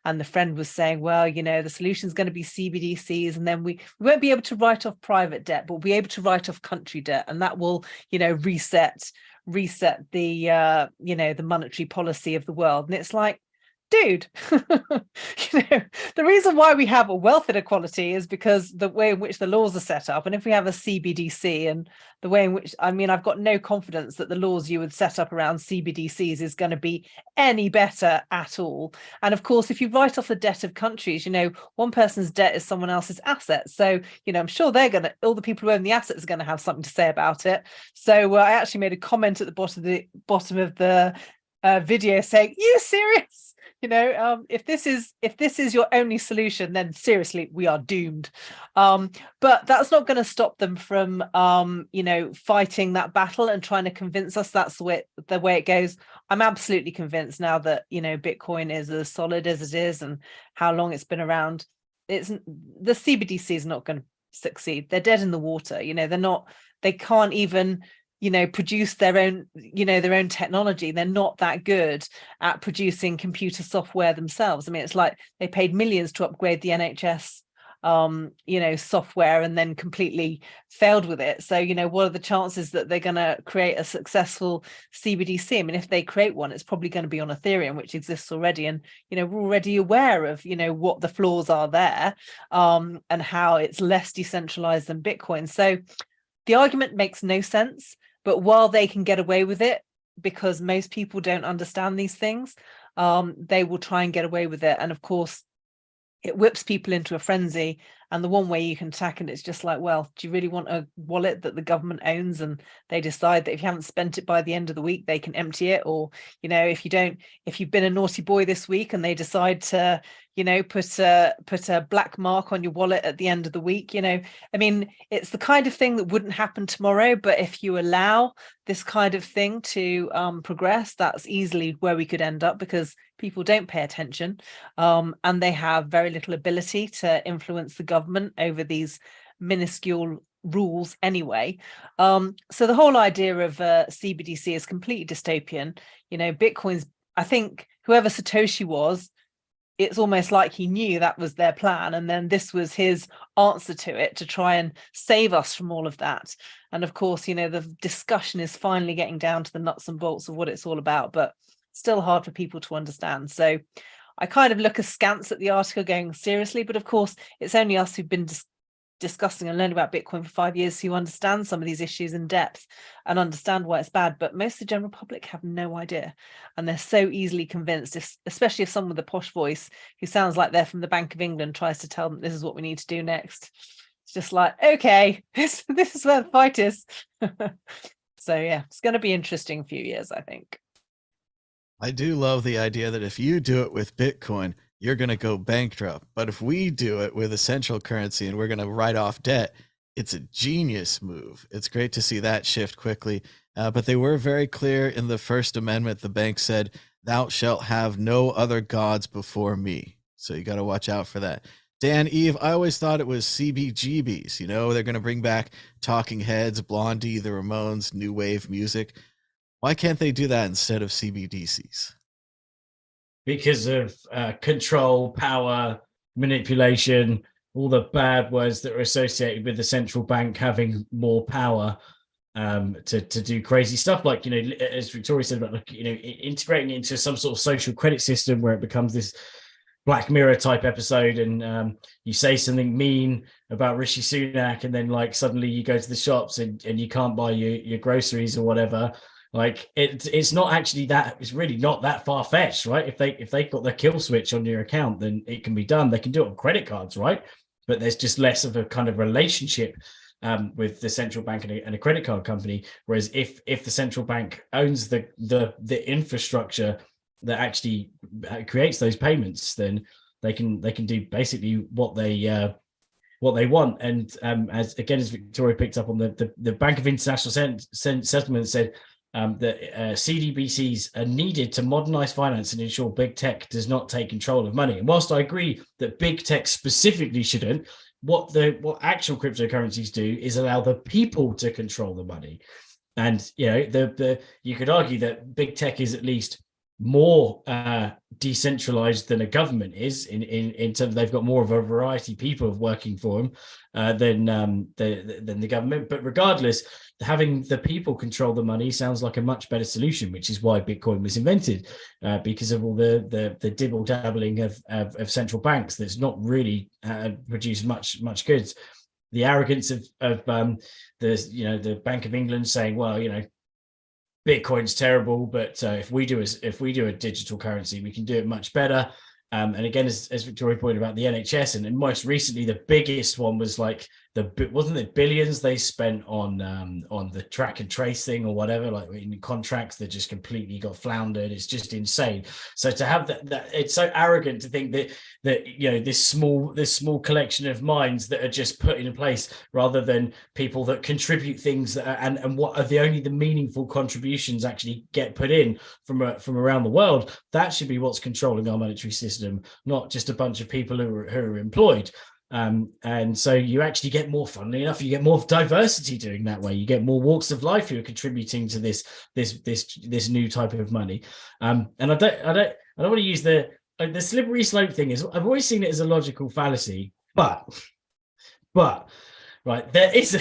and the friend was saying, well, the solution is going to be CBDCs, and then we won't be able to write off private debt, but we'll be able to write off country debt, and that will reset the the monetary policy of the world. And it's like, dude, the reason why we have a wealth inequality is because the way in which the laws are set up. And if we have a CBDC and the way in which, I've got no confidence that the laws you would set up around CBDCs is going to be any better at all. And of course, if you write off the debt of countries, one person's debt is someone else's asset. So, I'm sure all the people who own the assets are going to have something to say about it. So I actually made a comment at the bottom of the video saying, you serious? If this is your only solution, then seriously, we are doomed. But that's not going to stop them from, fighting that battle and trying to convince us that's the way it goes. I'm absolutely convinced now that, Bitcoin is as solid as it is and how long it's been around. The CBDC is not going to succeed. They're dead in the water. They can't even produce their own technology. They're not that good at producing computer software themselves. It's like they paid millions to upgrade the NHS software and then completely failed with it. So what are the chances that they're going to create a successful CBDC? If they create one, it's probably going to be on Ethereum, which exists already, and we're already aware of what the flaws are there, and how it's less decentralized than Bitcoin. So the argument makes no sense. But while they can get away with it, because most people don't understand these things, they will try and get away with it. And of course, it whips people into a frenzy. And the one way you can attack it is just like, well, do you really want a wallet that the government owns? And they decide that if you haven't spent it by the end of the week, they can empty it. Or, if you've been a naughty boy this week and they decide to, put a black mark on your wallet at the end of the week, it's the kind of thing that wouldn't happen tomorrow. But if you allow this kind of thing to progress, that's easily where we could end up, because people don't pay attention, and they have very little ability to influence the government over these minuscule rules anyway. So the whole idea of CBDC is completely dystopian. Bitcoin's, I think whoever Satoshi was, it's almost like he knew that was their plan, and then this was his answer to it, to try and save us from all of that. And of course, the discussion is finally getting down to the nuts and bolts of what it's all about, but still hard for people to understand. So I kind of look askance at the article going, seriously? But of course, it's only us who've been discussing and learning about Bitcoin for 5 years who understand some of these issues in depth and understand why it's bad, but most of the general public have no idea, and they're so easily convinced, especially if someone with a posh voice who sounds like they're from the Bank of England tries to tell them this is what we need to do next. It's just like, okay, this is where the fight is. So yeah, it's going to be interesting few years, I think. I do love the idea that if you do it with Bitcoin, you're going to go bankrupt. But if we do it with a central currency and we're going to write off debt, it's a genius move. It's great to see that shift quickly. But they were very clear in the First Amendment. The bank said, "Thou shalt have no other gods before me." So you got to watch out for that. Dan, Eve, I always thought it was CBGBs. You know, they're going to bring back Talking Heads, Blondie, the Ramones, new wave music. Why can't they do that instead of CBDCs? Because of control, power, manipulation, all the bad words that are associated with the central bank having more power to do crazy stuff, like, you know, as Victoria said about, you know, integrating it into some sort of social credit system where it becomes this Black Mirror type episode, and you say something mean about Rishi Sunak, and then like suddenly you go to the shops and you can't buy your groceries or whatever. Like it's not actually that, it's really not that far fetched, right? If they got the kill switch on your account, then it can be done. They can do it on credit cards, right? But there's just less of a kind of relationship with the central bank and a credit card company. Whereas if the central bank owns the infrastructure that actually creates those payments, then they can do basically what they want. And as Victoria picked up on, the Bank of International Settlement said that CDBCs are needed to modernize finance and ensure big tech does not take control of money. And whilst I agree that big tech specifically shouldn't, what actual cryptocurrencies do is allow the people to control the money. And you know, you could argue that big tech is at least more decentralized than a government is in terms of they've got more of a variety of people working for them than the government. But regardless, having the people control the money sounds like a much better solution, which is why Bitcoin was invented, because of all the dibble dabbling of central banks that's not really produced much goods. The arrogance of the Bank of England saying, well, you know, Bitcoin's terrible, but if we do a digital currency, we can do it much better. And again, as Victoria pointed about the NHS, and most recently the biggest one was like wasn't it billions they spent on the track and trace thing or whatever, like in contracts that just completely got floundered. It's just insane. So to have that it's so arrogant to think that you know, this small collection of minds that are just put in place, rather than people that contribute things and what are the meaningful contributions actually get put in from around the world. That should be what's controlling our monetary system, not just a bunch of people who are employed. And so you actually get more, funnily enough, you get more diversity doing that way. You get more walks of life who are contributing to this new type of money. And I don't want to use the slippery slope thing. Is I've always seen it as a logical fallacy, but right, there's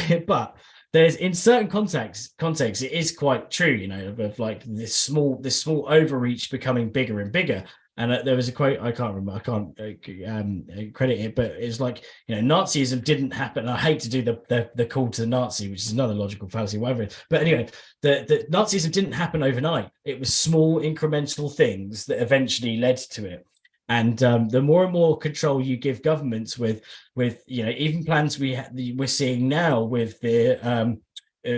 in certain contexts it is quite true, you know, of like this small overreach becoming bigger and bigger. And there was a quote, I can't remember, I can't credit it, but it's like, you know, Nazism didn't happen. I hate to do the call to the Nazi, which is another logical fallacy, whatever. But anyway, the Nazism didn't happen overnight. It was small incremental things that eventually led to it. And the more and more control you give governments with you know, even plans we're seeing now with the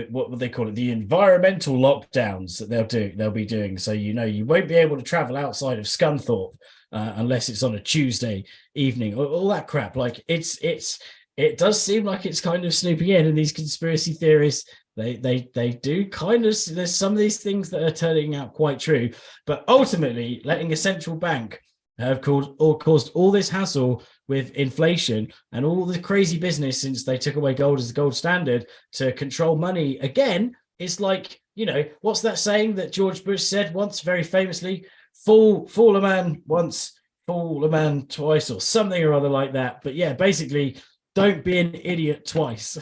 what would they call it, the environmental lockdowns that they'll be doing. So, you know, you won't be able to travel outside of Scunthorpe unless it's on a Tuesday evening, all that crap. Like it does seem like it's kind of snooping in, and these conspiracy theorists, they do kind of, there's some of these things that are turning out quite true, but ultimately letting a central bank have caused all this hassle with inflation and all the crazy business since they took away gold as the gold standard to control money again. It's like, you know, what's that saying that George Bush said once very famously? Fool a man once, fool a man twice, or something or other like that. But yeah, basically, don't be an idiot twice.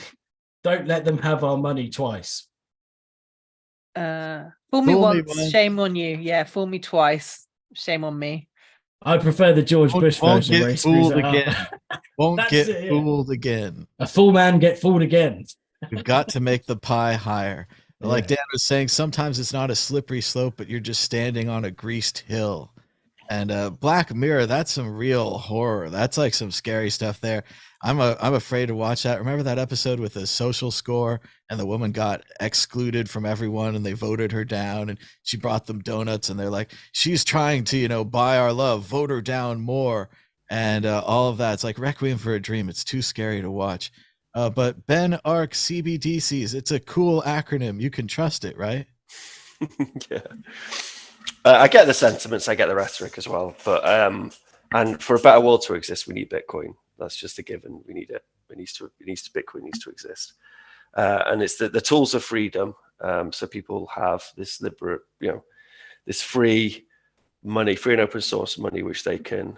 Don't let them have our money twice. Fool me once, shame on you. Yeah, fool me twice, shame on me. I prefer the George Bush Won't version where he get screws fooled it up. again. Won't That's get it, yeah. fooled again. A fool man get fooled again. We've got to make the pie higher. Like Yeah. Dan was saying, sometimes it's not a slippery slope, but you're just standing on a greased hill. And Black Mirror, that's some real horror. That's like some scary stuff there. I'm afraid to watch that. Remember that episode with the social score and the woman got excluded from everyone and they voted her down and she brought them donuts and they're like, she's trying to, buy our love, vote her down more. And all of that. It's like Requiem for a Dream. It's too scary to watch. But Ben Arc CBDCs, it's a cool acronym. You can trust it, right? Yeah. I get the sentiments, I get the rhetoric as well, but and for a better world to exist, we need Bitcoin. That's just a given. We need it. Bitcoin needs to exist, and it's the tools of freedom. So people have this liberate, this free money, free and open source money, which they can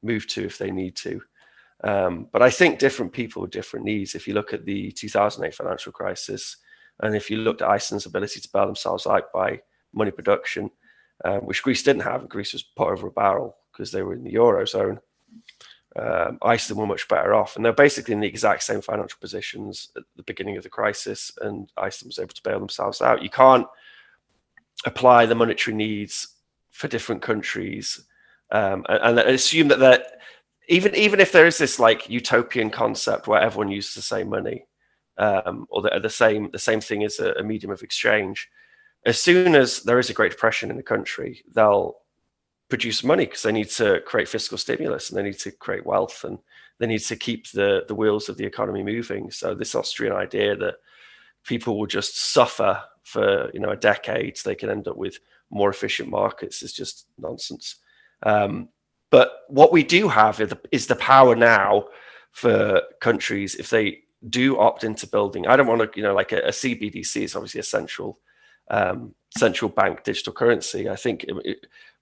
move to if they need to. But I think different people with different needs. If you look at the 2008 financial crisis, and if you looked at Iceland's ability to bail themselves out by money production, which Greece didn't have, and Greece was put over a barrel because they were in the Eurozone. Iceland were much better off, and they're basically in the exact same financial positions at the beginning of the crisis, and Iceland was able to bail themselves out. You can't apply the monetary needs for different countries and assume that even if there is this like utopian concept where everyone uses the same money or the same thing as a medium of exchange. As soon as there is a Great Depression in the country, they'll produce money because they need to create fiscal stimulus and they need to create wealth and they need to keep the wheels of the economy moving. So this Austrian idea that people will just suffer for a decade so they can end up with more efficient markets is just nonsense. But what we do have is the power now for countries if they do opt into building. I don't want to, like a CBDC is obviously a central bank digital currency. I think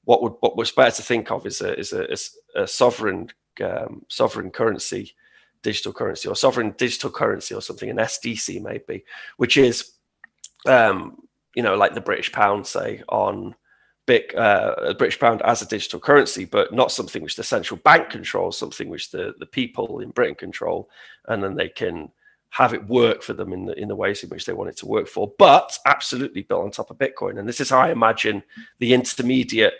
what was better to think of is a sovereign currency, digital currency, or sovereign digital currency, or something, an SDC maybe, which is like the British pound, say, on British pound as a digital currency, but not something which the central bank controls, something which the people in Britain control, and then they can have it work for them in the ways in which they want it to work for, but absolutely built on top of Bitcoin. And this is how I imagine the intermediate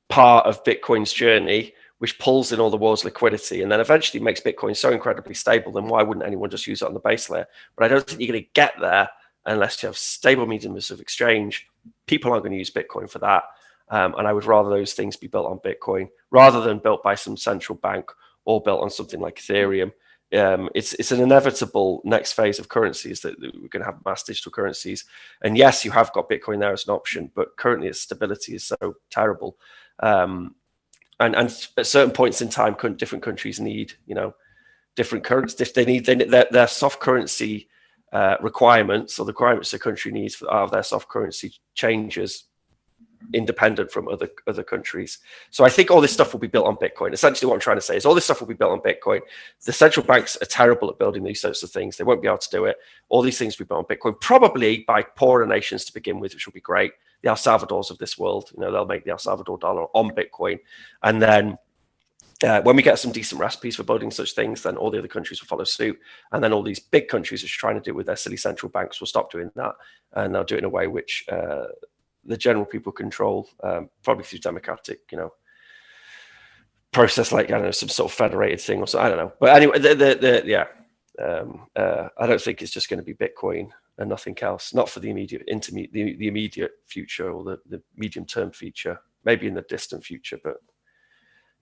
part of Bitcoin's journey, which pulls in all the world's liquidity and then eventually makes Bitcoin so incredibly stable, then why wouldn't anyone just use it on the base layer? But I don't think you're going to get there unless you have stable mediums of exchange. People aren't going to use Bitcoin for that. And I would rather those things be built on Bitcoin rather than built by some central bank or built on something like Ethereum. It's an inevitable next phase of currencies that we're going to have mass digital currencies. And yes, you have got Bitcoin there as an option, but currently its stability is so terrible. And at certain points in time, different countries need, different currencies. They need their soft currency requirements, or the requirements the country needs out of their soft currency changes independent from other countries. So I think all this stuff will be built on Bitcoin. Essentially what I'm trying to say is all this stuff will be built on Bitcoin. The central banks are terrible at building these sorts of things. They won't be able to do it. All these things will be built on Bitcoin, probably by poorer nations to begin with, which will be great. The El Salvadors of this world, they'll make the El Salvador dollar on Bitcoin. And then when we get some decent recipes for building such things, then all the other countries will follow suit. And then all these big countries which are trying to do it with their silly central banks will stop doing that. And they'll do it in a way which the general people control, probably through democratic, process, like, I don't know, some sort of federated thing or so. I don't know. But anyway, I don't think it's just going to be Bitcoin and nothing else. Not for the immediate future or the medium-term future. Maybe in the distant future, but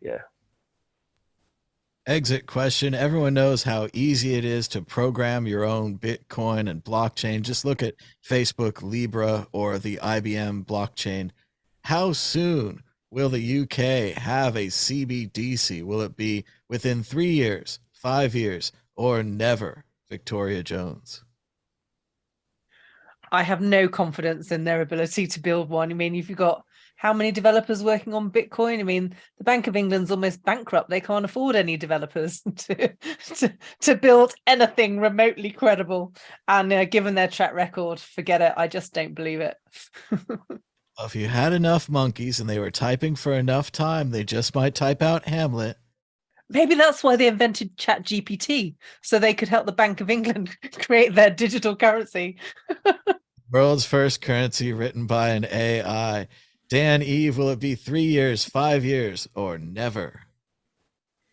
yeah. Exit question. Everyone knows how easy it is to program your own Bitcoin and blockchain. Just look at Facebook Libra or the IBM blockchain. How soon will the UK have a CBDC? Will it be within 3 years, 5 years, or never? Victoria Jones. I have no confidence in their ability to build one. I mean, if you've got how many developers working on Bitcoin? I mean, the Bank of England's almost bankrupt. They can't afford any developers to build anything remotely credible. And given their track record, forget it. I just don't believe it. Well, if you had enough monkeys and they were typing for enough time, they just might type out Hamlet. Maybe that's why they invented ChatGPT, so they could help the Bank of England create their digital currency. World's first currency written by an AI. Dan, Eve, will it be 3 years, 5 years, or never?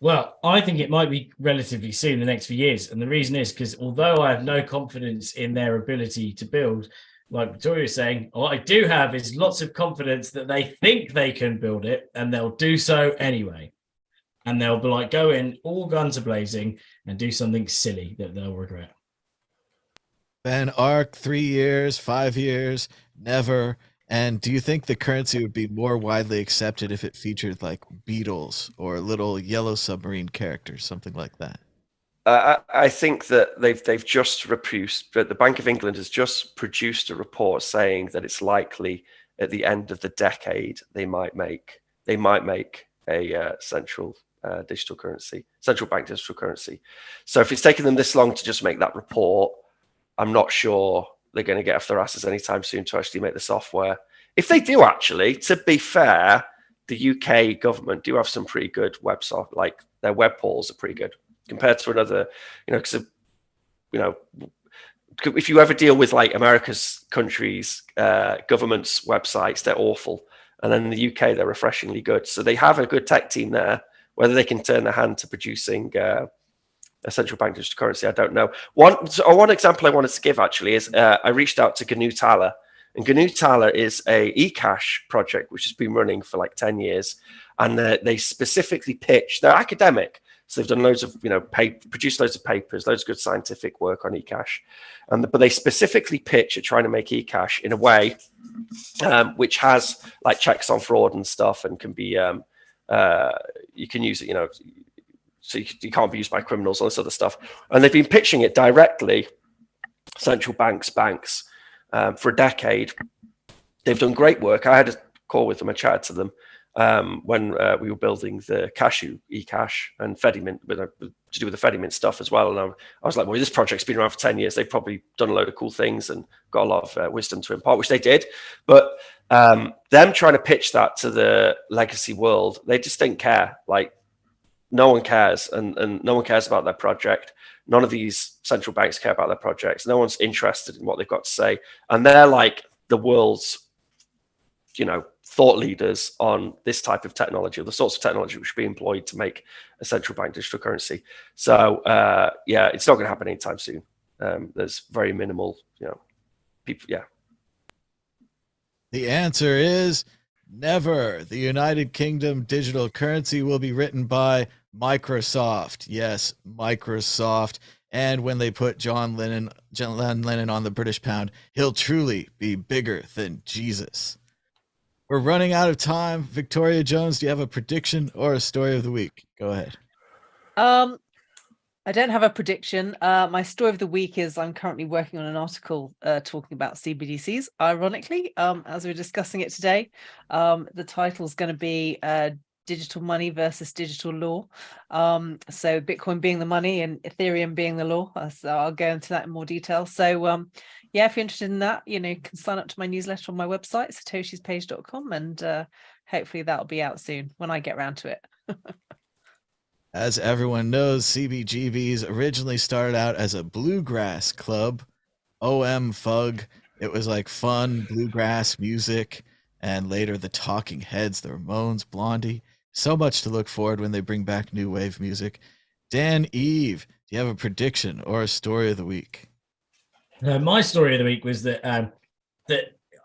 Well, I think it might be relatively soon, the next few years. And the reason is because although I have no confidence in their ability to build, like Victoria was saying, what I do have is lots of confidence that they think they can build it and they'll do so anyway. And they'll be like, go in all guns a blazing and do something silly that they'll regret. Ben, ARC, 3 years, 5 years, never. And do you think the currency would be more widely accepted if it featured like beetles or little yellow submarine characters, something like that? I think that they've just produced, but the Bank of England has just produced a report saying that it's likely at the end of the decade they might make a central digital currency, central bank digital currency. So if it's taken them this long to just make that report, I'm not sure they're going to get off their asses anytime soon to actually make the software. If they do, actually, to be fair, the UK government do have some pretty good websites, like their web portals are pretty good compared to another, because, if you ever deal with like America's countries, government's websites, they're awful. And then in the UK, they're refreshingly good. So they have a good tech team there. Whether they can turn their hand to producing a central bank digital currency, I don't know. One example I wanted to give actually is I reached out to GNU Thaler, and GNU Thaler is a eCash project which has been running for like 10 years, and they specifically pitch. They're academic, so they've done loads of produced loads of papers, loads of good scientific work on eCash, but they specifically pitch at trying to make eCash in a way which has like checks on fraud and stuff, and can be you can use it, so you can't be used by criminals, all this other stuff. And they've been pitching it directly, central banks, for a decade. They've done great work. I had a call with them, I chatted to them when we were building the Cashew eCash and Fedimint, to do with the Fedimint stuff as well. And I was like, well, this project's been around for 10 years. They've probably done a load of cool things and got a lot of wisdom to impart, which they did. But them trying to pitch that to the legacy world, they just didn't care. Like, no one cares, and no one cares about their project. None of these central banks care about their projects. No one's interested in what they've got to say. And they're like the world's, thought leaders on this type of technology, or the sorts of technology which should be employed to make a central bank digital currency. So, it's not going to happen anytime soon. There's very minimal, people. Yeah. The answer is never. The United Kingdom digital currency will be written by Microsoft. Yes, Microsoft. And when they put John Lennon on the British pound, he'll truly be bigger than Jesus. We're running out of time. Victoria Jones, do you have a prediction or a story of the week? Go ahead. I don't have a prediction. My story of the week is I'm currently working on an article talking about CBDCs, ironically, as we're discussing it today. The title is going to be Digital Money versus Digital Law. So Bitcoin being the money and Ethereum being the law. So I'll go into that in more detail. So if you're interested in that, you can sign up to my newsletter on my website, satoshispage.com, and hopefully that'll be out soon when I get around to it. As everyone knows, CBGBs originally started out as a bluegrass club. Fug. It was like fun bluegrass music, and later the Talking Heads, the Ramones, Blondie. So much to look forward when they bring back new wave music. Dan, Eve, do you have a prediction or a story of the week? My story of the week was that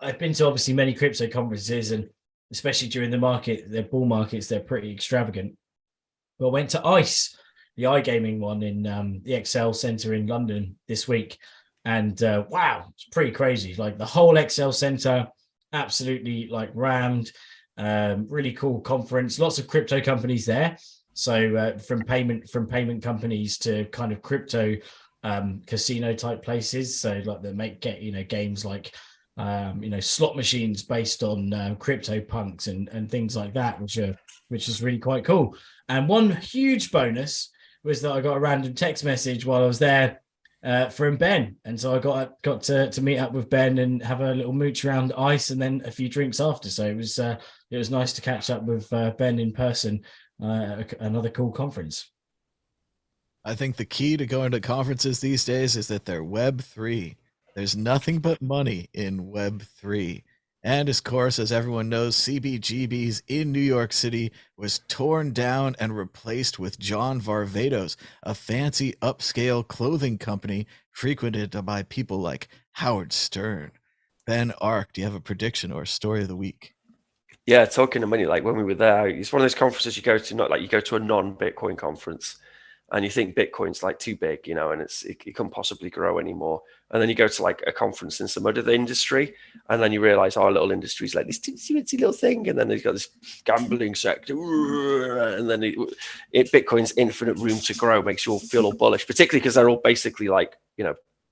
I've been to obviously many crypto conferences, and especially during the bull markets, they're pretty extravagant. But I went to ICE, the iGaming one in the Excel Centre in London this week. And wow, it's pretty crazy. Like the whole Excel Centre, absolutely like rammed. Really cool conference. Lots of crypto companies there. So from payment companies to kind of crypto casino type places. So like games like slot machines based on CryptoPunks and things like that, which is really quite cool. And one huge bonus was that I got a random text message while I was there from Ben, and so I got to meet up with Ben and have a little mooch around ice, and then a few drinks after. So it was nice to catch up with Ben in person. Another cool conference. I think the key to going to conferences these days is that they're Web3. There's nothing but money in Web3. And of course, as everyone knows, CBGB's in New York City was torn down and replaced with John Varvatos, a fancy upscale clothing company frequented by people like Howard Stern. Ben Ark, do you have a prediction or a story of the week? Yeah, talking to money, like when we were there, it's one of those conferences you go to, not like you go to a non-Bitcoin conference and you think Bitcoin's like too big, and it can't possibly grow anymore. And then you go to like a conference in some other industry, and then you realize our little industry is like this teensy little thing, and then they've got this gambling sector, and then Bitcoin's infinite room to grow makes you all feel all bullish, particularly because they're all basically like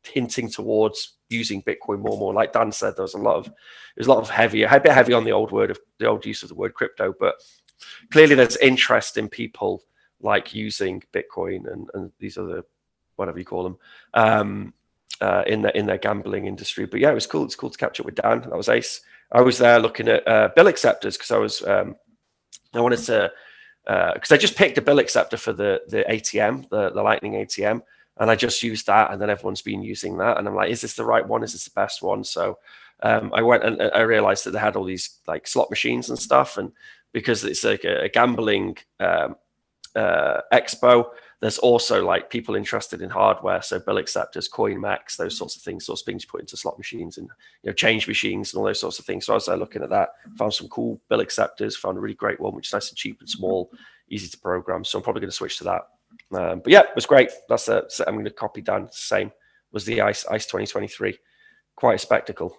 hinting towards using Bitcoin more and more. Like Dan said, there's a lot of heavy, a bit heavy on the old use of the word crypto, but clearly there's interest in people like using Bitcoin and these other, whatever you call them, in their gambling industry. But yeah, it was cool. It's cool to catch up with Dan. That was ace. I was there looking at bill acceptors because I wanted to, because I just picked a bill acceptor for the ATM, the Lightning ATM, and I just used that, and then everyone's been using that, and I'm like, is this the right one? Is this the best one? So I went and I realized that they had all these like slot machines and stuff, and because it's like a gambling expo, there's also like people interested in hardware, so bill acceptors, CoinMax, those sorts of things you put into slot machines, and change machines and all those sorts of things. So I was looking at that, found some cool bill acceptors, found a really great one which is nice and cheap and small, easy to program. So I'm probably going to switch to that. But yeah, it was great. That's I'm going to copy down. Same was the ICE 2023, quite a spectacle.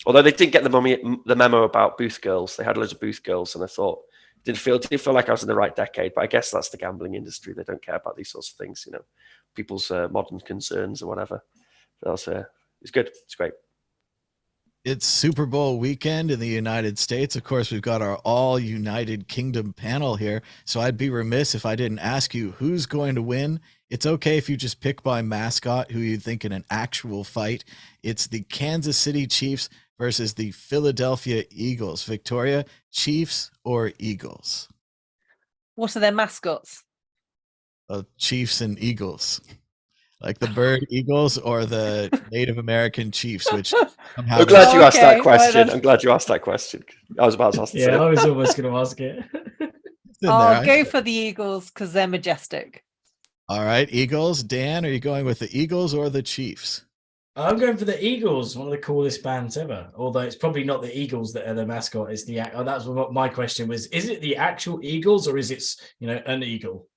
Although they didn't get the memo about booth girls, they had loads of booth girls, and I thought didn't feel like I was in the right decade. But I guess that's the gambling industry; they don't care about these sorts of things, people's modern concerns or whatever. It's good. It's great. It's Super Bowl weekend in the United States. Of course, we've got our all United Kingdom panel here. So I'd be remiss if I didn't ask you who's going to win. It's okay if you just pick by mascot who you think in an actual fight. It's the Kansas City Chiefs versus the Philadelphia Eagles. Victoria, Chiefs or Eagles? What are their mascots? Chiefs and Eagles. Like the bird eagles or the Native American chiefs, which I'm glad you asked that question. I'm glad you asked that question. I was about to ask. Yeah, I was almost going to ask it. I'll go for the Eagles because they're majestic. All right, Eagles. Dan, are you going with the Eagles or the Chiefs? I'm going for the Eagles, one of the coolest bands ever. Although it's probably not the Eagles that are the mascot. It's the that's what my question was. Is it the actual Eagles or is it an eagle?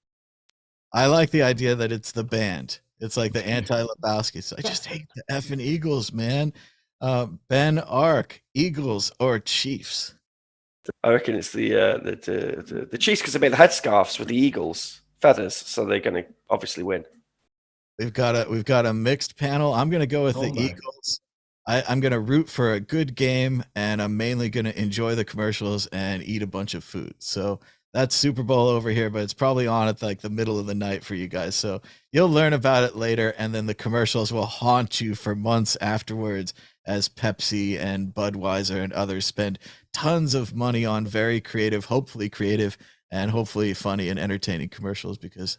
I like the idea that it's the band. It's like the anti-Lebowski. I just hate the effing Eagles, man. Ben Ark, Eagles or Chiefs? I reckon it's the Chiefs because they made the headscarves with the Eagles feathers, so they're going to obviously win. We've got a mixed panel. I'm going to go with the Eagles. I'm going to root for a good game, and I'm mainly going to enjoy the commercials and eat a bunch of food. So that's Super Bowl over here, but it's probably on at like the middle of the night for you guys. So you'll learn about it later, and then the commercials will haunt you for months afterwards as Pepsi and Budweiser and others spend tons of money on very creative, hopefully funny and entertaining commercials, because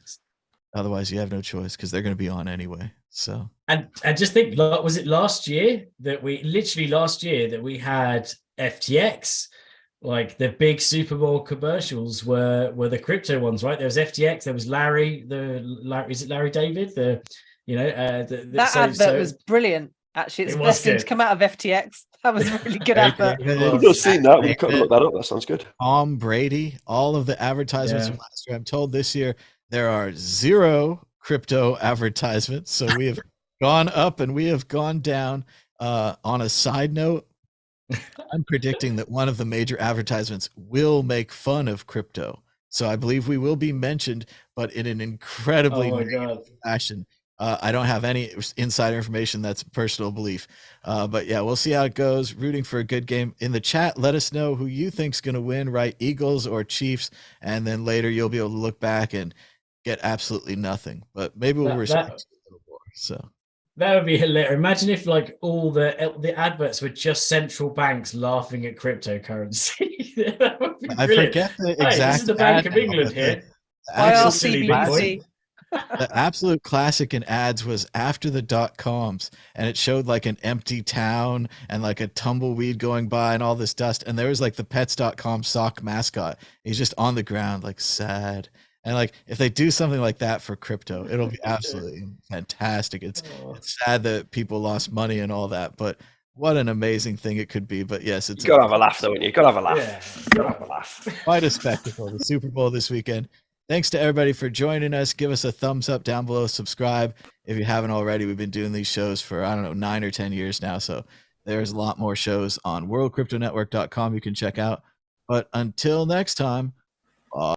otherwise you have no choice because they're going to be on anyway. So and just think, was it last year that we had FTX? Like the big Super Bowl commercials were the crypto ones, right? There was FTX, there was Larry. Is it Larry David? That advert was brilliant. Actually, it's the best thing to come out of FTX. That was a really good advert. I've not seen that. We could look that up. That sounds good. Tom Brady, all of the advertisements from last year. I'm told this year there are 0 crypto advertisements. So we have gone up and we have gone down. On a side note, I'm predicting that one of the major advertisements will make fun of crypto. So I believe we will be mentioned, but in an incredibly negative fashion. I don't have any insider information. That's personal belief. But yeah, we'll see how it goes. Rooting for a good game. In the chat, let us know who you think's going to win, right? Eagles or Chiefs. And then later you'll be able to look back and get absolutely nothing. But maybe we'll respect you a little more. So That would be hilarious. Imagine if like all the adverts were just central banks laughing at cryptocurrency. That would be I brilliant. forget the Hey, exact this is the Bank ad of now, England but here. absolute IRCBC. the absolute classic in ads was after the .coms, and it showed like an empty town and like a tumbleweed going by and all this dust, and there was like the pets.com sock mascot. He's just on the ground like sad. And like if they do something like that for crypto, it'll be absolutely fantastic. It's sad that people lost money and all that, but what an amazing thing it could be. But yes, it's You gotta have a laugh, though, wouldn't you? You gotta have a laugh. Yeah. You gotta have a laugh. quite a spectacle. The Super Bowl this weekend. Thanks to everybody for joining us. Give us a thumbs up down below. Subscribe if you haven't already. We've been doing these shows for, I don't know, 9 or 10 years now. So there's a lot more shows on worldcryptonetwork.com you can check out. But until next time,